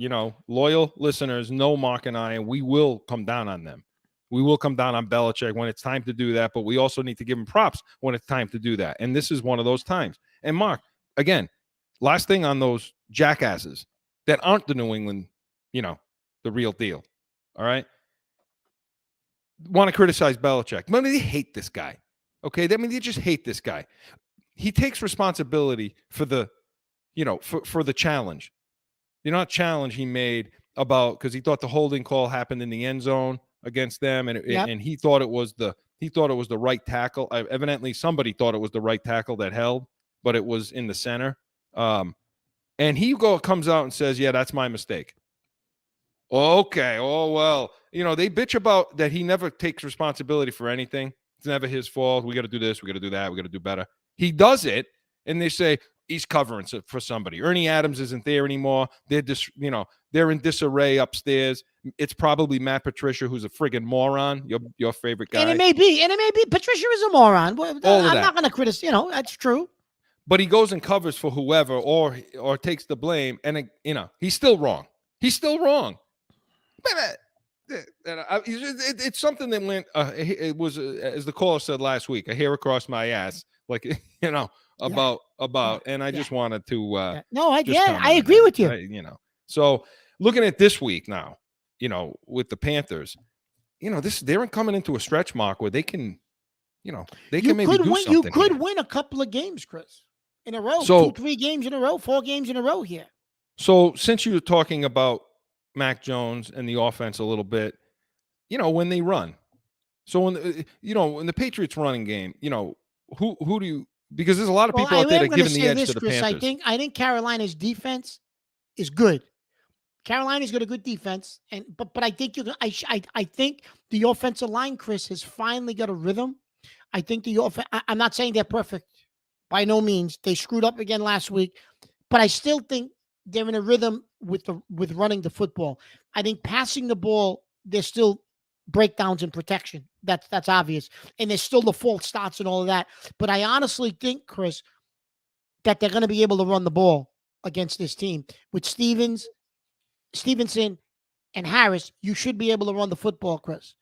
Speaker 2: loyal listeners know Mark and I, and we will come down on them. We will come down on Belichick when it's time to do that, but we also need to give him props when it's time to do that. And this is one of those times. And Mark, again, last thing on those jackasses that aren't the New England, the real deal. All right. Want to criticize Belichick. They hate this guy. Okay. They just hate this guy. He takes responsibility for the, for the challenge. Not challenge he made about, because he thought the holding call happened in the end zone against them. And he thought it was the right tackle. Evidently somebody thought it was the right tackle that held, but it was in the center. And he comes out and says, yeah, that's my mistake. Okay. Oh, well, they bitch about that. He never takes responsibility for anything. It's never his fault. We got to do this. We got to do that. We got to do better. He does it. And they say he's covering for somebody. Ernie Adams isn't there anymore. They're just, they're in disarray upstairs. It's probably Matt Patricia, who's a friggin' moron. Your favorite guy.
Speaker 1: And it may be Patricia is a moron. I'm not going to criticize, that's true.
Speaker 2: But he goes and covers for whoever or takes the blame. And, he's still wrong. He's still wrong. It's something that went, it was, as the caller said last week, a hair across my ass, like, about, and I just wanted to,
Speaker 1: I agree with you.
Speaker 2: So looking at this week now, with the Panthers, they're coming into a stretch mark where they can, they can maybe do something.
Speaker 1: You could win a couple of games, Chris, in a row, 2-3 games in a row, 4 games in a row here.
Speaker 2: So since you were talking about Mac Jones and the offense a little bit, when they run. So when in the Patriots running game, who do you, because there's a lot of people out there that are giving the edge to the
Speaker 1: Chris,
Speaker 2: Panthers.
Speaker 1: I think Carolina's defense is good. Carolina's got a good defense, but I think I think the offensive line, Chris, has finally got a rhythm. I think I'm not saying they're perfect by no means. They screwed up again last week, but I still think they're in a rhythm with running the football. I think passing the ball, there's still breakdowns in protection. That's obvious, and there's still the false starts and all of that. But I honestly think, Chris, that they're going to be able to run the ball against this team with Stevenson, and Harris. You should be able to run the football, Chris.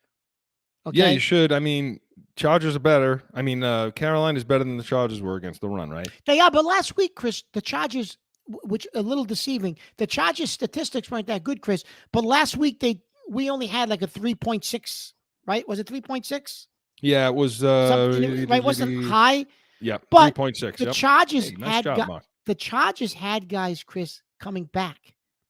Speaker 1: Okay?
Speaker 2: Yeah, you should. I mean, Chargers are better. I mean, Carolina is better than the Chargers were against the run, right?
Speaker 1: They are, but last week, Chris, the Chargers, which a little deceiving, the Chargers statistics weren't that good, Chris. But last week we only had like a 3.6, right? Was it 3.6?
Speaker 2: Yeah, it was.
Speaker 1: Right, wasn't high.
Speaker 2: Yeah,
Speaker 1: but
Speaker 2: 3.6.
Speaker 1: The Chargers
Speaker 2: nice job,
Speaker 1: the Chargers had guys, Chris, coming back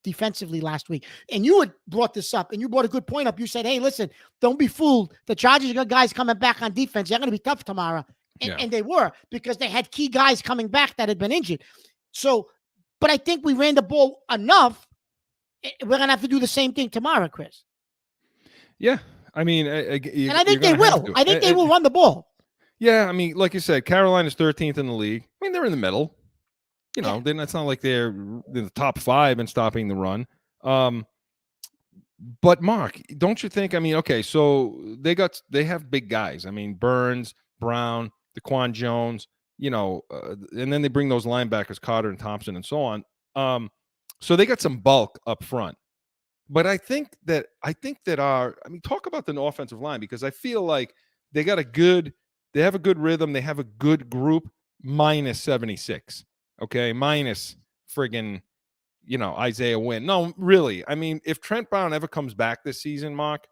Speaker 1: defensively last week. And you had brought this up, and you brought a good point up. You said, hey, listen, don't be fooled. The Chargers got guys coming back on defense. They're going to be tough tomorrow. And they were, because they had key guys coming back that had been injured. So, but I think we ran the ball enough. We're going to have to do the same thing tomorrow, Chris.
Speaker 2: Yeah. I mean,
Speaker 1: and I think they will. I think they will run the ball.
Speaker 2: Yeah. I mean, like you said, Carolina's 13th in the league. I mean, they're in the middle. You know, then it's not like they're in the top 5 and stopping the run. But Mark, don't you think? I mean, okay, so they have big guys. I mean, Burns, Brown, DaQuan Jones. You know, and then they bring those linebackers, Carter and Thompson, and so on. So they got some bulk up front. But I think that talk about the offensive line, because I feel like they have a good rhythm. They have a good group, minus 76. Okay, minus friggin', Isaiah Wynn. No, really. I mean, if Trent Brown ever comes back this season, Mark.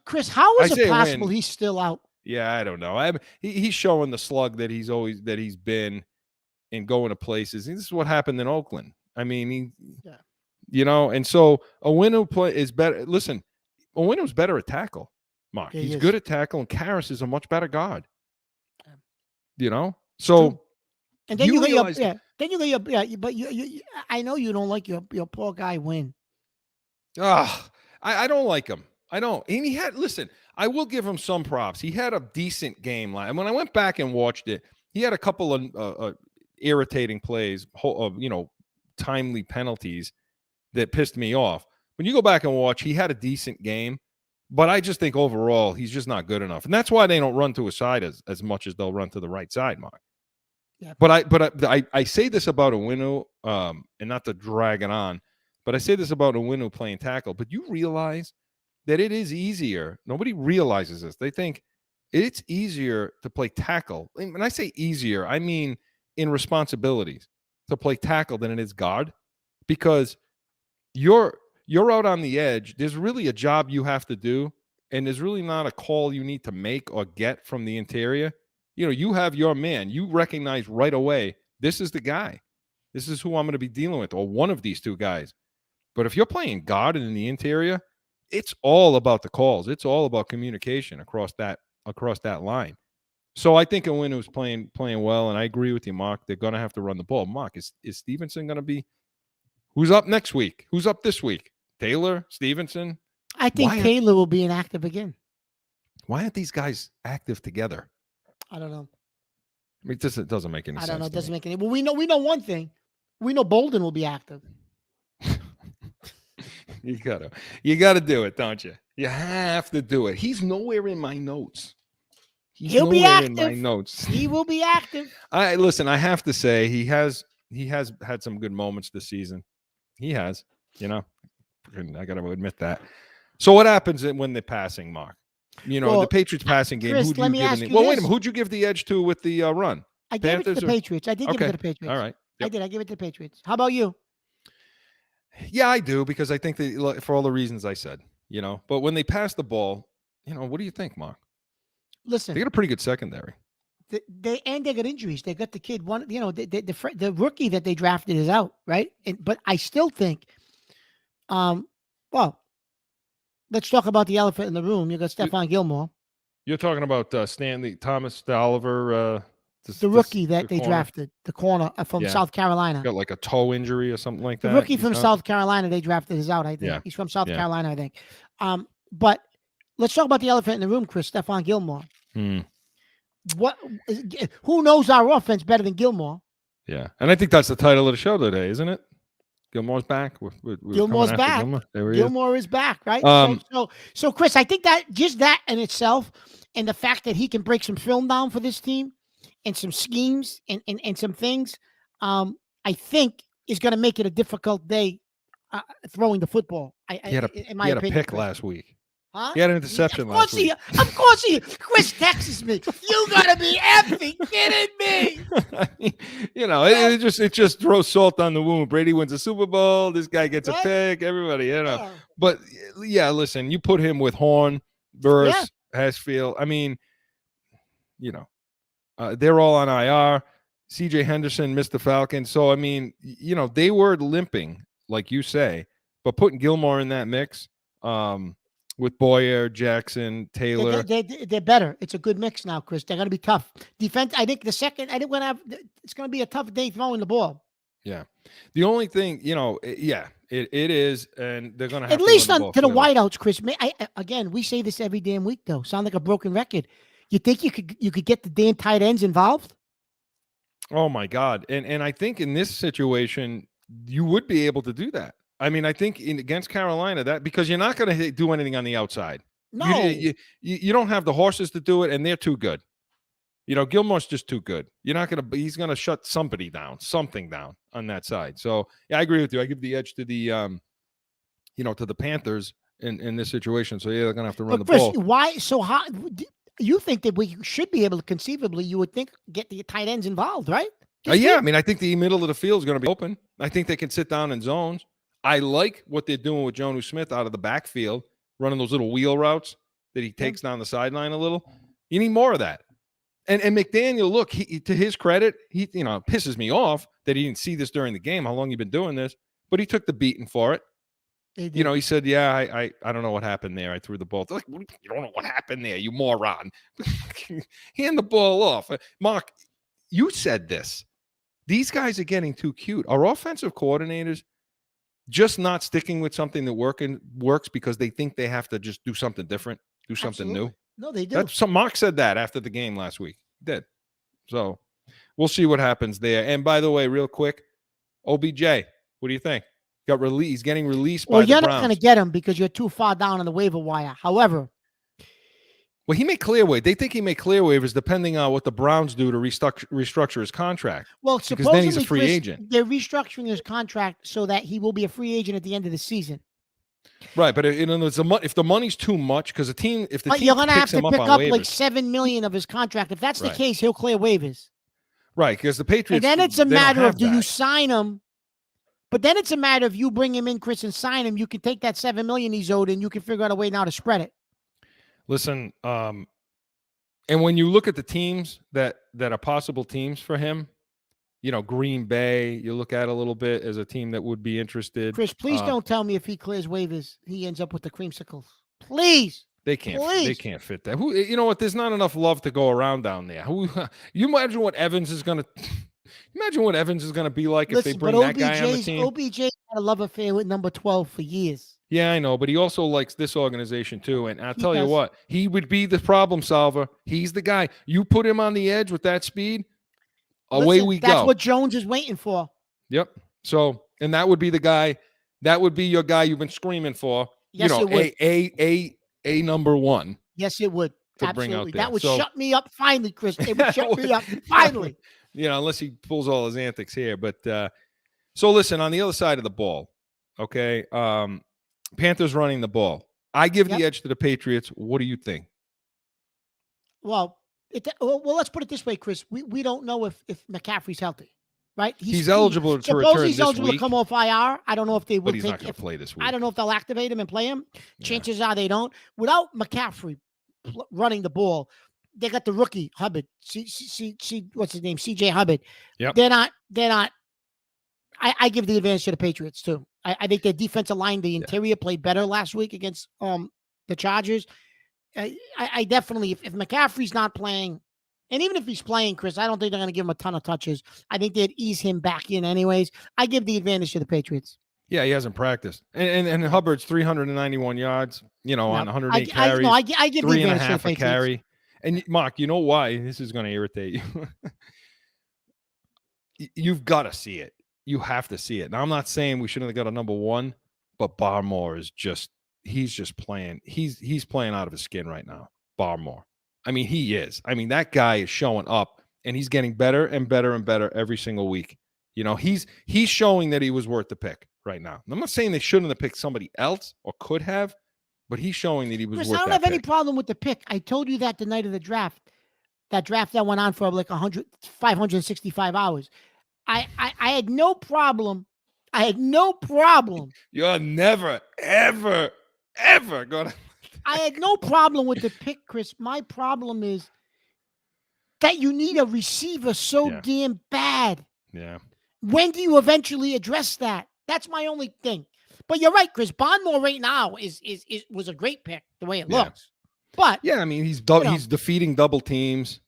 Speaker 1: Chris, how is
Speaker 2: Isaiah
Speaker 1: it possible
Speaker 2: Wynn,
Speaker 1: he's still out?
Speaker 2: Yeah, I don't know. He's showing the slug that he's been in going to places. This is what happened in Oakland. I mean, and so Owinu is better. Listen, Owinu's better at tackle, Mark.
Speaker 1: Yeah,
Speaker 2: he's good at tackle, and Karras is a much better guard. So.
Speaker 1: And then you I know you don't like your poor guy Wynn.
Speaker 2: I don't like him. I don't. And I will give him some props. He had a decent game line. And when I went back and watched it, he had a couple of irritating plays, timely penalties that pissed me off. When you go back and watch, he had a decent game, but I just think overall he's just not good enough. And that's why they don't run to his side as much as they'll run to the right side, Mark. Yeah. But I say this about Owinu, and not to drag it on, but I say this about Owinu playing tackle. But you realize that it is easier. Nobody realizes this. They think it's easier to play tackle. And when I say easier, I mean in responsibilities to play tackle than it is guard, because you're out on the edge. There's really a job you have to do, and there's really not a call you need to make or get from the interior. You have your man. You recognize right away, this is the guy. This is who I'm going to be dealing with, or one of these two guys. But if you're playing guard and in the interior, it's all about the calls. It's all about communication across that line. So I think Owinu's playing well, and I agree with you, Mark. They're going to have to run the ball. Mark, is Stevenson going to be – who's up next week? Who's up this week? Taylor, Stevenson?
Speaker 1: I think Taylor will be inactive again.
Speaker 2: Why aren't these guys active together?
Speaker 1: I don't know.
Speaker 2: I mean, it doesn't make any sense.
Speaker 1: I don't know. It doesn't make any. Well, we know one thing. We know Bolden will be active.
Speaker 2: You gotta do it, don't you? You have to do it. He's nowhere in my notes.
Speaker 1: He'll be active.
Speaker 2: In my notes.
Speaker 1: He will be active.
Speaker 2: I have to say he has had some good moments this season. He has, I got to admit that. So what happens when they're passing, Mark? The Patriots passing game.
Speaker 1: Chris,
Speaker 2: who'd you give wait a minute. Who'd you give the edge to with the run?
Speaker 1: I gave it to the Patriots. I did give it to the Patriots.
Speaker 2: All right. Yep.
Speaker 1: I did. I gave it to the Patriots. How about you?
Speaker 2: Yeah, I do, because I think that for all the reasons I said, But when they pass the ball, what do you think, Mark?
Speaker 1: Listen,
Speaker 2: they got a pretty good secondary.
Speaker 1: They got injuries. They got the kid. The rookie that they drafted is out, right? But I still think, let's talk about the elephant in the room. You got Stephon Gilmore.
Speaker 2: You're talking about Stanley Thomas Oliver,
Speaker 1: the rookie that they drafted, the corner from South Carolina.
Speaker 2: Got like a toe injury or something like that.
Speaker 1: The rookie from South Carolina they drafted is out, I think. Yeah. He's from South Carolina, I think. But let's talk about the elephant in the room, Chris. Stephon Gilmore. Who knows our offense better than Gilmore?
Speaker 2: Yeah, and I think that's the title of the show today, isn't it? Gilmore's back. We're
Speaker 1: Gilmore's
Speaker 2: coming after
Speaker 1: back.
Speaker 2: Gilmore. There he is.
Speaker 1: Gilmore is back, right?
Speaker 2: Um,
Speaker 1: So, Chris, I think that just that in itself, and the fact that he can break some film down for this team, and some schemes, and some things, I think is going to make it a difficult day throwing the football.
Speaker 2: He had a pick
Speaker 1: Chris.
Speaker 2: last week.
Speaker 1: Huh?
Speaker 2: He had an interception last week.
Speaker 1: Of course he. Chris texts me. You gotta be effing kidding me.
Speaker 2: It just throws salt on the wound. Brady wins a Super Bowl. This guy gets a pick. Everybody,
Speaker 1: Yeah.
Speaker 2: But yeah, listen, you put him with Horn, Burris, Hasfield. I mean, they're all on IR. CJ Henderson missed the Falcons. So, I mean, they were limping, like you say, but putting Gilmore in that mix, with Boyer, Jackson, Taylor.
Speaker 1: They're better. It's a good mix now, Chris. They're going to be tough. Defense, I think it's going to be a tough day throwing the ball.
Speaker 2: Yeah. The only thing, it is, and they're going to have
Speaker 1: at least
Speaker 2: to
Speaker 1: to the wideouts, Chris. Again, we say this every damn week, though. Sound like a broken record. You think you could get the damn tight ends involved?
Speaker 2: Oh my God. And I think in this situation, you would be able to do that. I mean, I think against Carolina, because you're not going to do anything on the outside.
Speaker 1: No,
Speaker 2: you don't have the horses to do it, and they're too good. Gilmore's just too good. He's going to shut something down on that side. So yeah, I agree with you. I give the edge to the, to the Panthers in this situation. So yeah, they're going to have to run the ball.
Speaker 1: Why? So how? You think that we should be able to conceivably, you would think, get the tight ends involved, right?
Speaker 2: Yeah, I mean, I think the middle of the field is going to be open. I think they can sit down in zones. I like what they're doing with Jonnu Smith out of the backfield, running those little wheel routes that he takes down the sideline a little. You need more of that. And McDaniel, look, to his credit, he pisses me off that he didn't see this during the game, how long you've been doing this, but he took the beating for it. He said, yeah, I don't know what happened there. I threw the ball. They're like, you don't know what happened there, you moron. Hand the ball off. Mark, you said this. These guys are getting too cute. Our offensive coordinators just not sticking with something that works because they think they have to just do something different, do something new.
Speaker 1: No, they do.
Speaker 2: Mark said that after the game last week. He did. So we'll see what happens there. And by the way, real quick, OBJ, what do you think? Got released. He's getting released by the Browns.
Speaker 1: Well, you're not going to get him because you're too far down on the waiver wire. However,
Speaker 2: well, he may clear waivers. They think he may clear waivers depending on what the Browns do to restructure his contract.
Speaker 1: Well,
Speaker 2: because then he's a free agent.
Speaker 1: They're restructuring his contract so that he will be a free agent at the end of the season.
Speaker 2: Right, but if the money's too much, because if the team
Speaker 1: you're going to have to pick up
Speaker 2: waivers,
Speaker 1: like $7 million of his contract. If that's the case, he'll clear waivers.
Speaker 2: Right, because the Patriots.
Speaker 1: And then it's a matter of do you sign him? But then it's a matter of you bring him in, Chris, and sign him. You can take that $7 million he's owed, and you can figure out a way now to spread it.
Speaker 2: Listen, and when you look at the teams that are possible teams for him, Green Bay, you look at a little bit as a team that would be interested.
Speaker 1: Chris, please don't tell me if he clears waivers, he ends up with the creamsicles. Please.
Speaker 2: They can't fit that. You know what? There's not enough love to go around down there. You imagine what Evans is going to be like if they bring that guy on the team.
Speaker 1: OBJ had a love affair with number 12 for years.
Speaker 2: Yeah, I know, but he also likes this organization too. And I'll tell you what, he would be the problem solver. He's the guy. You put him on the edge with that speed, away we go.
Speaker 1: That's what Jones is waiting for.
Speaker 2: Yep. So, and that would be the guy. That would be your guy you've been screaming for.
Speaker 1: Yes, it would.
Speaker 2: A number one.
Speaker 1: Yes, it would.
Speaker 2: Absolutely.
Speaker 1: That would shut me up finally, Chris. It would shut me up finally.
Speaker 2: Unless he pulls all his antics here. But so listen, on the other side of the ball, okay, Panthers running the ball. I give the edge to the Patriots. What do you think?
Speaker 1: Well, let's put it this way, Chris. We don't know if McCaffrey's healthy, right?
Speaker 2: He's eligible to return
Speaker 1: he's
Speaker 2: this
Speaker 1: eligible
Speaker 2: week.
Speaker 1: to come off IR. I don't know if they will.
Speaker 2: But he's not going to play this week.
Speaker 1: I don't know if they'll activate him and play him. Chances are they don't. Without McCaffrey running the ball, they got the rookie Hubbard. What's his name? CJ Hubbard.
Speaker 2: Yep.
Speaker 1: They're not. I give the advantage to the Patriots too. I think their defensive line, the interior, played better last week against the Chargers. I definitely, if McCaffrey's not playing, and even if he's playing, Chris, I don't think they're going to give him a ton of touches. I think they'd ease him back in anyways. I give the advantage to the Patriots.
Speaker 2: Yeah, he hasn't practiced. And Hubbard's 391 yards, on 108 carries.
Speaker 1: I give the advantage to the Patriots.
Speaker 2: Carry. And Mark, you know why? This is going to irritate you. You've got to see it. you have to see it. Now, I'm not saying we shouldn't have got a number one, but Barmore is he's just playing. He's playing out of his skin right now. Barmore. I mean, he is. I mean, that guy is showing up, and he's getting better and better and better every single week. You know, he's showing that he was worth the pick right now. I'm not saying they shouldn't have picked somebody else or could have, but he's showing that he was
Speaker 1: Chris,
Speaker 2: worth
Speaker 1: I don't
Speaker 2: that
Speaker 1: have any
Speaker 2: pick.
Speaker 1: problem with the pick. I told you that the night of the draft. That draft that went on for like 565 hours. I had no problem.
Speaker 2: You're never, ever, ever going to.
Speaker 1: I had no problem with the pick, Chris. My problem is that you need a receiver so
Speaker 2: Yeah.
Speaker 1: damn bad.
Speaker 2: Yeah.
Speaker 1: When do you eventually address that? That's my only thing. But you're right, Chris. Bondmore right now was a great pick the way it
Speaker 2: Yeah.
Speaker 1: looks. But
Speaker 2: Yeah, I mean, he's defeating double teams.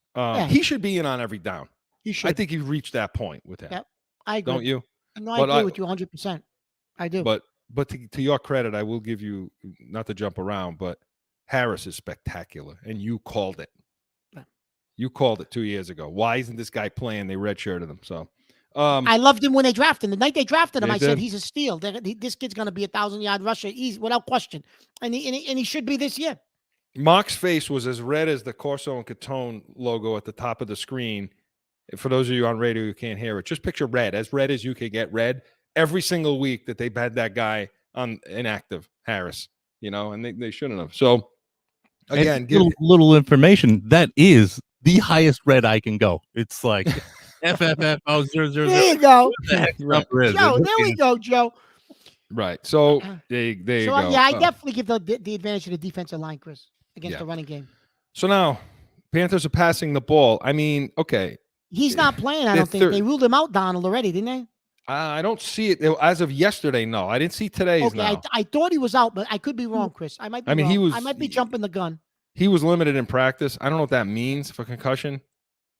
Speaker 2: He should be in on every down.
Speaker 1: he should.
Speaker 2: I think he's reached that point with him.
Speaker 1: Yep, I agree.
Speaker 2: Don't you?
Speaker 1: No, I
Speaker 2: But
Speaker 1: agree with you 100%. I do.
Speaker 2: But to your credit, I will give you, not to jump around, but Harris is spectacular, and you called it.
Speaker 1: Yeah.
Speaker 2: You called it 2 years ago. Why isn't this guy playing? They redshirted him. So
Speaker 1: I loved him when they drafted him. The night they drafted him,
Speaker 2: They
Speaker 1: I said
Speaker 2: did.
Speaker 1: he's a steal. This kid's going to be 1,000-yard rusher, without question, and he should be this year.
Speaker 2: Mark's face was as red as the Corso and Catone logo at the top of the screen. For those of you on radio who can't hear it, just picture red as you could get red every single week that they've had that guy on inactive, Harris, you know, and they shouldn't have. So again,
Speaker 3: And little information, that is the highest red I can go. It's like FFF000.
Speaker 1: There you go,
Speaker 3: What the heck
Speaker 2: Right.
Speaker 3: number is?
Speaker 1: Joe. There we go, Joe.
Speaker 2: right. So there you
Speaker 1: So
Speaker 2: go.
Speaker 1: yeah, I definitely give the advantage to the defensive line, Chris, against
Speaker 2: Yeah.
Speaker 1: the running game.
Speaker 2: So now Panthers are passing the ball. I mean, okay.
Speaker 1: He's not playing. I
Speaker 2: They're
Speaker 1: don't think they ruled him out, Donald, already, didn't they?
Speaker 2: I don't see it as of yesterday. No, I didn't see today's.
Speaker 1: Okay,
Speaker 2: now.
Speaker 1: I thought he was out, but I could be wrong, Chris. I might be
Speaker 2: I mean,
Speaker 1: wrong.
Speaker 2: he was-
Speaker 1: I might be jumping the gun.
Speaker 2: He was limited in practice. I don't know what that means for concussion.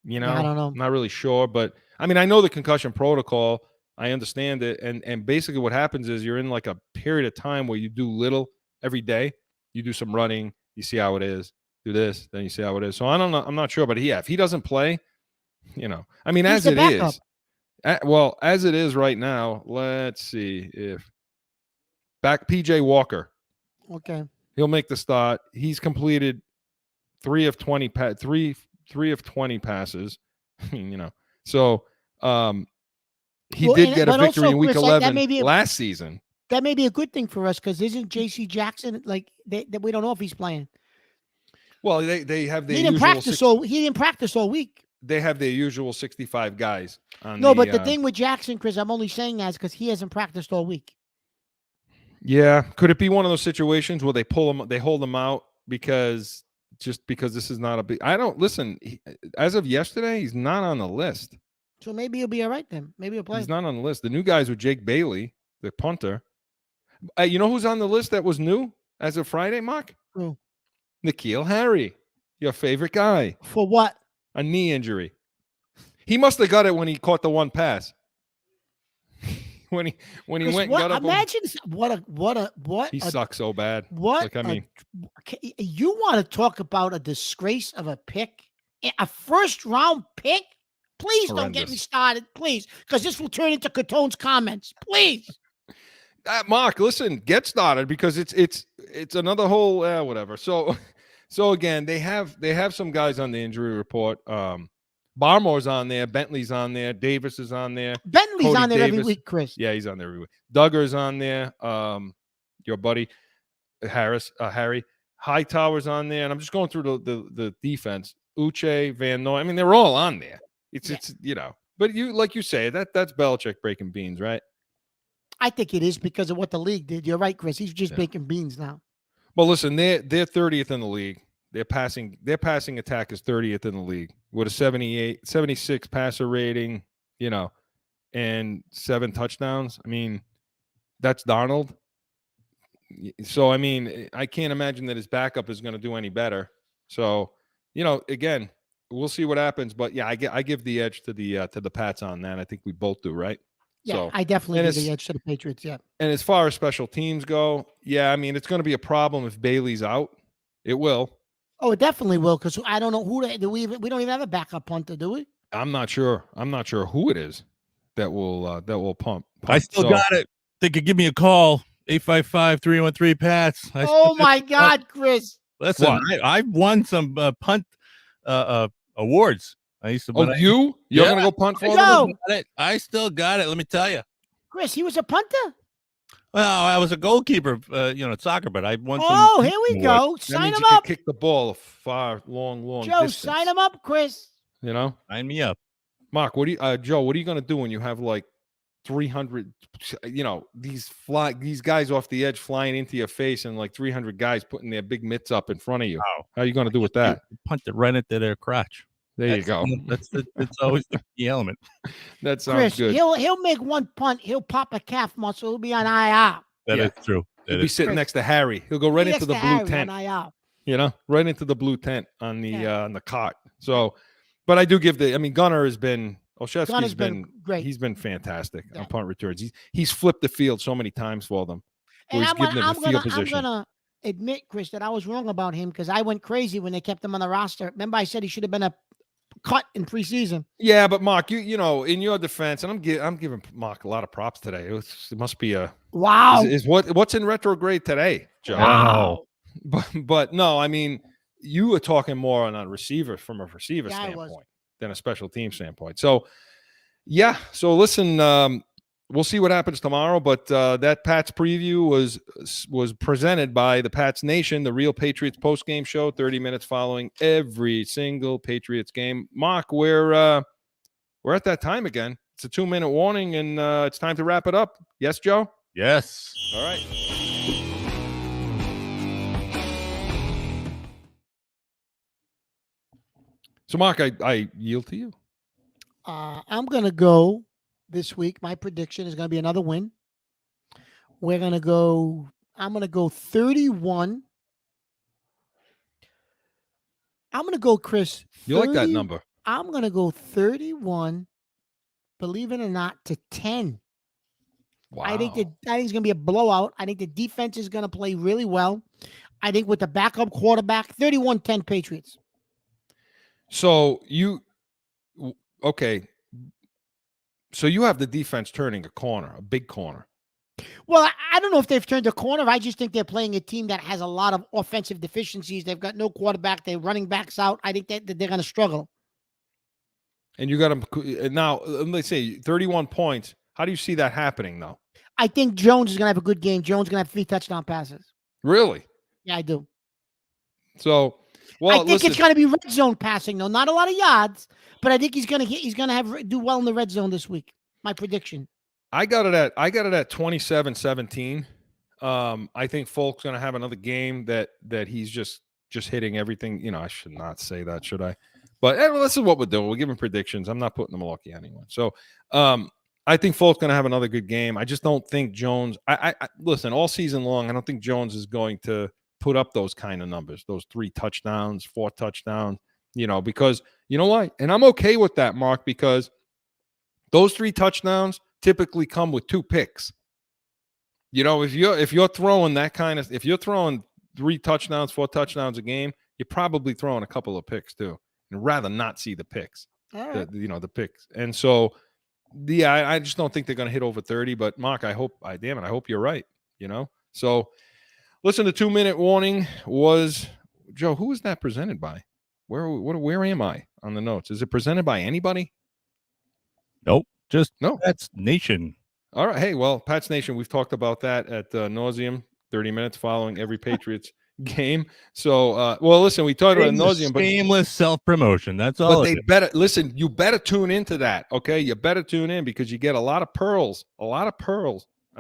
Speaker 2: You know,
Speaker 1: I don't know.
Speaker 2: I'm not really sure, but I mean, I know the concussion protocol. I understand it, and basically what happens is you're in like a period of time where you do little every day. You do some running, you see how it is. Do this, then you see how it is. So I don't know. I'm not sure, but if he doesn't play, you know, I mean,
Speaker 1: He's
Speaker 2: as
Speaker 1: the
Speaker 2: it
Speaker 1: backup.
Speaker 2: is, well, as it is right now. Let's see if back PJ Walker.
Speaker 1: Okay.
Speaker 2: He'll make the start. He's completed 3 of 20 passes. You know, so he
Speaker 1: Well,
Speaker 2: did get a
Speaker 1: but
Speaker 2: victory
Speaker 1: also,
Speaker 2: in week
Speaker 1: Chris, that
Speaker 2: 11
Speaker 1: may be
Speaker 2: last season.
Speaker 1: That may be a good thing for us because isn't J.C. Jackson that we don't know if he's playing?
Speaker 2: Well, they have the
Speaker 1: He didn't
Speaker 2: usual
Speaker 1: practice he didn't practice all week.
Speaker 2: they have their usual 65 guys on
Speaker 1: No, but the thing with Jackson, Chris, I'm only saying that is because he hasn't practiced all week.
Speaker 2: Yeah, could it be one of those situations where they hold him out because this is not a big. I don't listen. As of yesterday, he's not on the list.
Speaker 1: So maybe he'll be all right then. Maybe he'll play.
Speaker 2: He's not on the list. The new guys with Jake Bailey, the punter. You know who's on the list that was new as of Friday, Mark?
Speaker 1: Who?
Speaker 2: N'Keal Harry, your favorite guy.
Speaker 1: For what?
Speaker 2: A knee injury. He must have got it when he caught the one pass. when he
Speaker 1: Chris,
Speaker 2: went and got up.
Speaker 1: Imagine what
Speaker 2: He sucks so bad.
Speaker 1: What?
Speaker 2: Like, I mean,
Speaker 1: you want to talk about a disgrace of a pick? A first round pick? Please don't get me
Speaker 2: Horrendous.
Speaker 1: started, please, because this will turn into Catone's comments. Please.
Speaker 2: Mark, listen, get started because it's another whole whatever. So again, they have some guys on the injury report. Barmore's on there, Bentley's on there, Davis is on there.
Speaker 1: Bentley's
Speaker 2: Cody
Speaker 1: on there every
Speaker 2: Davis.
Speaker 1: week, Chris.
Speaker 2: Yeah, he's on there every week. Duggar's on there. Your buddy Harry Hightower's on there, and I'm just going through the defense. Uche, Van Noy. I mean, they're all on there. It's you know, but like you say, that's Belichick breaking beans, right?
Speaker 1: I think it is because of what the league did. You're right, Chris. He's just baking beans now.
Speaker 2: Well, listen, they're 30th in the league. Their passing attack is 30th in the league with a 76 passer rating, you know, and 7 touchdowns. I mean, that's Darnold. So, I mean, I can't imagine that his backup is going to do any better. So, you know, again, we'll see what happens. But yeah, I give the edge to the Pats on that. I think we both do, right?
Speaker 1: Yeah,
Speaker 2: So,
Speaker 1: I definitely
Speaker 2: and
Speaker 1: give the
Speaker 2: it's-
Speaker 1: edge to the Patriots. Yeah.
Speaker 2: And as far as special teams go, yeah, I mean, it's going to be a problem if Bailey's out. It will.
Speaker 1: Oh, it definitely will, because I don't know who we don't even have a backup punter, do we?
Speaker 2: I'm not sure. I'm not sure who it is. that will pump.
Speaker 3: I still
Speaker 2: So,
Speaker 3: got it. They could give me a call. 855-313-PATS.
Speaker 1: Oh my God, Chris.
Speaker 3: Listen,
Speaker 2: What?
Speaker 3: I've won some punt awards. I used to.
Speaker 2: oh, you're
Speaker 3: Yeah.
Speaker 2: gonna go punt for them?
Speaker 1: Yo,
Speaker 3: I still got it. Let me tell you.
Speaker 1: Chris, he was a punter.
Speaker 3: Well, I was a goalkeeper, at soccer, but I won some.
Speaker 1: Oh, here we
Speaker 3: awards.
Speaker 1: go.
Speaker 2: That
Speaker 1: Sign
Speaker 2: means
Speaker 1: him
Speaker 2: you
Speaker 1: up.
Speaker 2: could kick the ball a far, long
Speaker 1: Joe,
Speaker 2: distance.
Speaker 1: sign him up, Chris.
Speaker 2: You know,
Speaker 3: Sign me up.
Speaker 2: Mark, Joe, what are you gonna do when you have like 300? These guys off the edge flying into your face, and like 300 guys putting their big mitts up in front of you.
Speaker 3: Wow.
Speaker 2: How are you gonna do with that?
Speaker 3: Punt it right into their crotch.
Speaker 2: There you go.
Speaker 3: That's always the key element.
Speaker 2: That sounds
Speaker 1: Chris,
Speaker 2: good.
Speaker 1: he'll make one punt. He'll pop a calf muscle. He'll be on IR.
Speaker 3: That
Speaker 2: Yeah.
Speaker 3: is true.
Speaker 2: He'll be sitting next to Harry. He'll go right into the blue tent. Right into the blue tent on the cot. So, but I do give Gunnar has been. Olszewski's been
Speaker 1: great.
Speaker 2: He's been fantastic on punt returns. He's flipped the field so many times for them.
Speaker 1: And
Speaker 2: I'm
Speaker 1: going to admit, Chris, that I was wrong about him because I went crazy when they kept him on the roster. Remember, I said he should have been a cut in preseason.
Speaker 2: Yeah, but Mark, you know, in your defense, and I'm giving Mark a lot of props today. It must be a
Speaker 1: wow.
Speaker 2: What's in retrograde today, Joe?
Speaker 1: Wow.
Speaker 2: But no, I mean, you were talking more on a receiver from a receiver standpoint than a special team standpoint. So, yeah. So listen, we'll see what happens tomorrow. But that Pats preview was presented by the Pats Nation, the Real Patriots post-game show, 30 minutes following every single Patriots game. Mark, we're at that time again. It's a 2-minute warning, and it's time to wrap it up. Yes, Joe?
Speaker 3: Yes.
Speaker 2: All right. So, Mark, I yield to you.
Speaker 1: I'm going to go this week. My prediction is going to be another win. I'm going to go 31. I'm going to go, Chris.
Speaker 2: You like that number?
Speaker 1: I'm going to go 31, believe it or not, to 10.
Speaker 2: Wow.
Speaker 1: I think it's going to be a blowout. I think the defense is going to play really well. I think with the backup quarterback, 31-10 Patriots.
Speaker 2: So okay. So you have the defense turning a corner, a big corner.
Speaker 1: Well, I don't know if they've turned a corner. I just think they're playing a team that has a lot of offensive deficiencies. They've got no quarterback. They're running backs out. I think that they're going to struggle.
Speaker 2: And you got them now. Let's say 31 points. How do you see that happening, though?
Speaker 1: I think Jones is going to have a good game. Jones is going to have 3 touchdown passes.
Speaker 2: Really?
Speaker 1: Yeah, I do.
Speaker 2: So,
Speaker 1: I think it's going to be red zone passing, though. Not a lot of yards, but I think he's going to do well in the red zone this week. My prediction. I got it at 27-17. I think Folk's going to have another game that he's just hitting everything. You know, I should not say that, should I? But this is what we're doing. We're giving predictions. I'm not putting the Milwaukee on anyone. So, I think Folk's going to have another good game. I just don't think Jones. I listen all season long. I don't think Jones is going to put up those kind of numbers, those 3 touchdowns, 4 touchdowns. You know, because you know why, and I'm okay with that, Mark, because those 3 touchdowns typically come with 2 picks. You know, if you're throwing that kind of, if you're throwing 3 touchdowns, 4 touchdowns a game, you're probably throwing a couple of picks too. And rather not see the picks, the picks. And so, yeah, I just don't think they're going to hit over 30. But Mark, I hope you're right. You know, so listen. The 2-minute warning was Joe. Who is that presented by? Where am I on the notes? Is it presented by anybody?
Speaker 3: Nope.
Speaker 2: No.
Speaker 3: That's Nation.
Speaker 2: All right. Hey, well, Pats Nation. We've talked about that at nauseum. 30 minutes following every Patriots game. So, well, listen, we talked about nauseum, but
Speaker 3: shameless self-promotion. That's all.
Speaker 2: But they better listen. You better tune into that. Okay, you better tune in because you get a lot of pearls on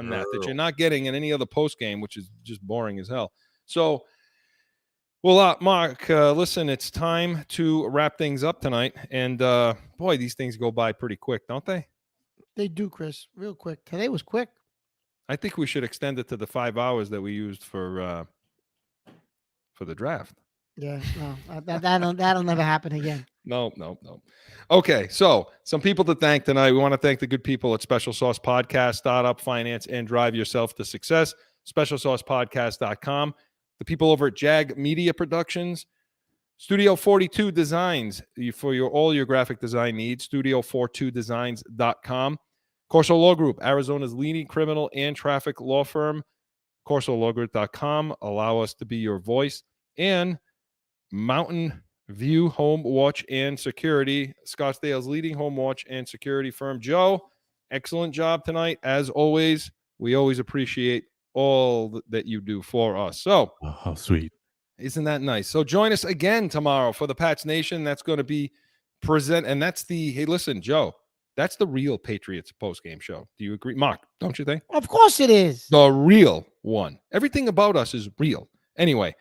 Speaker 2: that you're not getting in any other post game, which is just boring as hell. So, well, Mark, listen, it's time to wrap things up tonight. And boy, these things go by pretty quick, don't they?
Speaker 1: They do, Chris. Real quick. Today was quick.
Speaker 2: I think we should extend it to the 5 hours that we used for the draft.
Speaker 1: Yeah, no, that'll never happen again.
Speaker 2: No. Okay, so some people to thank tonight. We want to thank the good people at Special Sauce Podcast, Startup Finance, and Drive Yourself to Success, SpecialSaucePodcast.com. The people over at Jag Media Productions, Studio 42 Designs for all your graphic design needs, Studio42Designs.com. Corso Law Group, Arizona's leading criminal and traffic law firm. CorsoLawGroup.com. Allow us to be your voice. And Mountain View Home Watch and Security, Scottsdale's leading home watch and security firm. Joe, excellent job tonight. As always, we always appreciate all that you do for us. So,
Speaker 3: Oh, how sweet.
Speaker 2: isn't that nice? So join us again tomorrow for the Pats Nation. That's going to be and that's the, hey, listen, Joe, that's the real Patriots postgame show. Do you agree? Mark, don't you think?
Speaker 1: Of course it is.
Speaker 2: The real one. Everything about us is real. Anyway,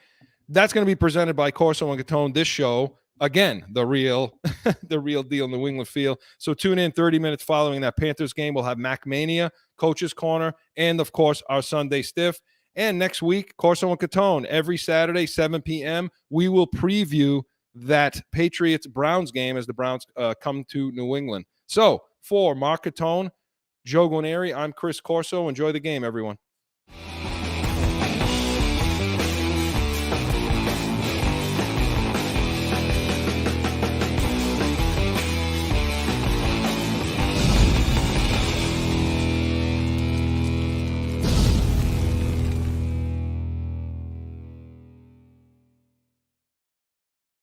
Speaker 2: that's going to be presented by Corso and Catone. This show, again, the real deal New England feel. So tune in 30 minutes following that Panthers game. We'll have Mac Mania, Coach's Corner, and of course, our Sunday Stiff. And next week, Corso and Catone, every Saturday, 7 p.m., we will preview that Patriots-Browns game as the Browns come to New England. So for Mark Catone, Joe Guarnieri, I'm Chris Corso. Enjoy the game, everyone.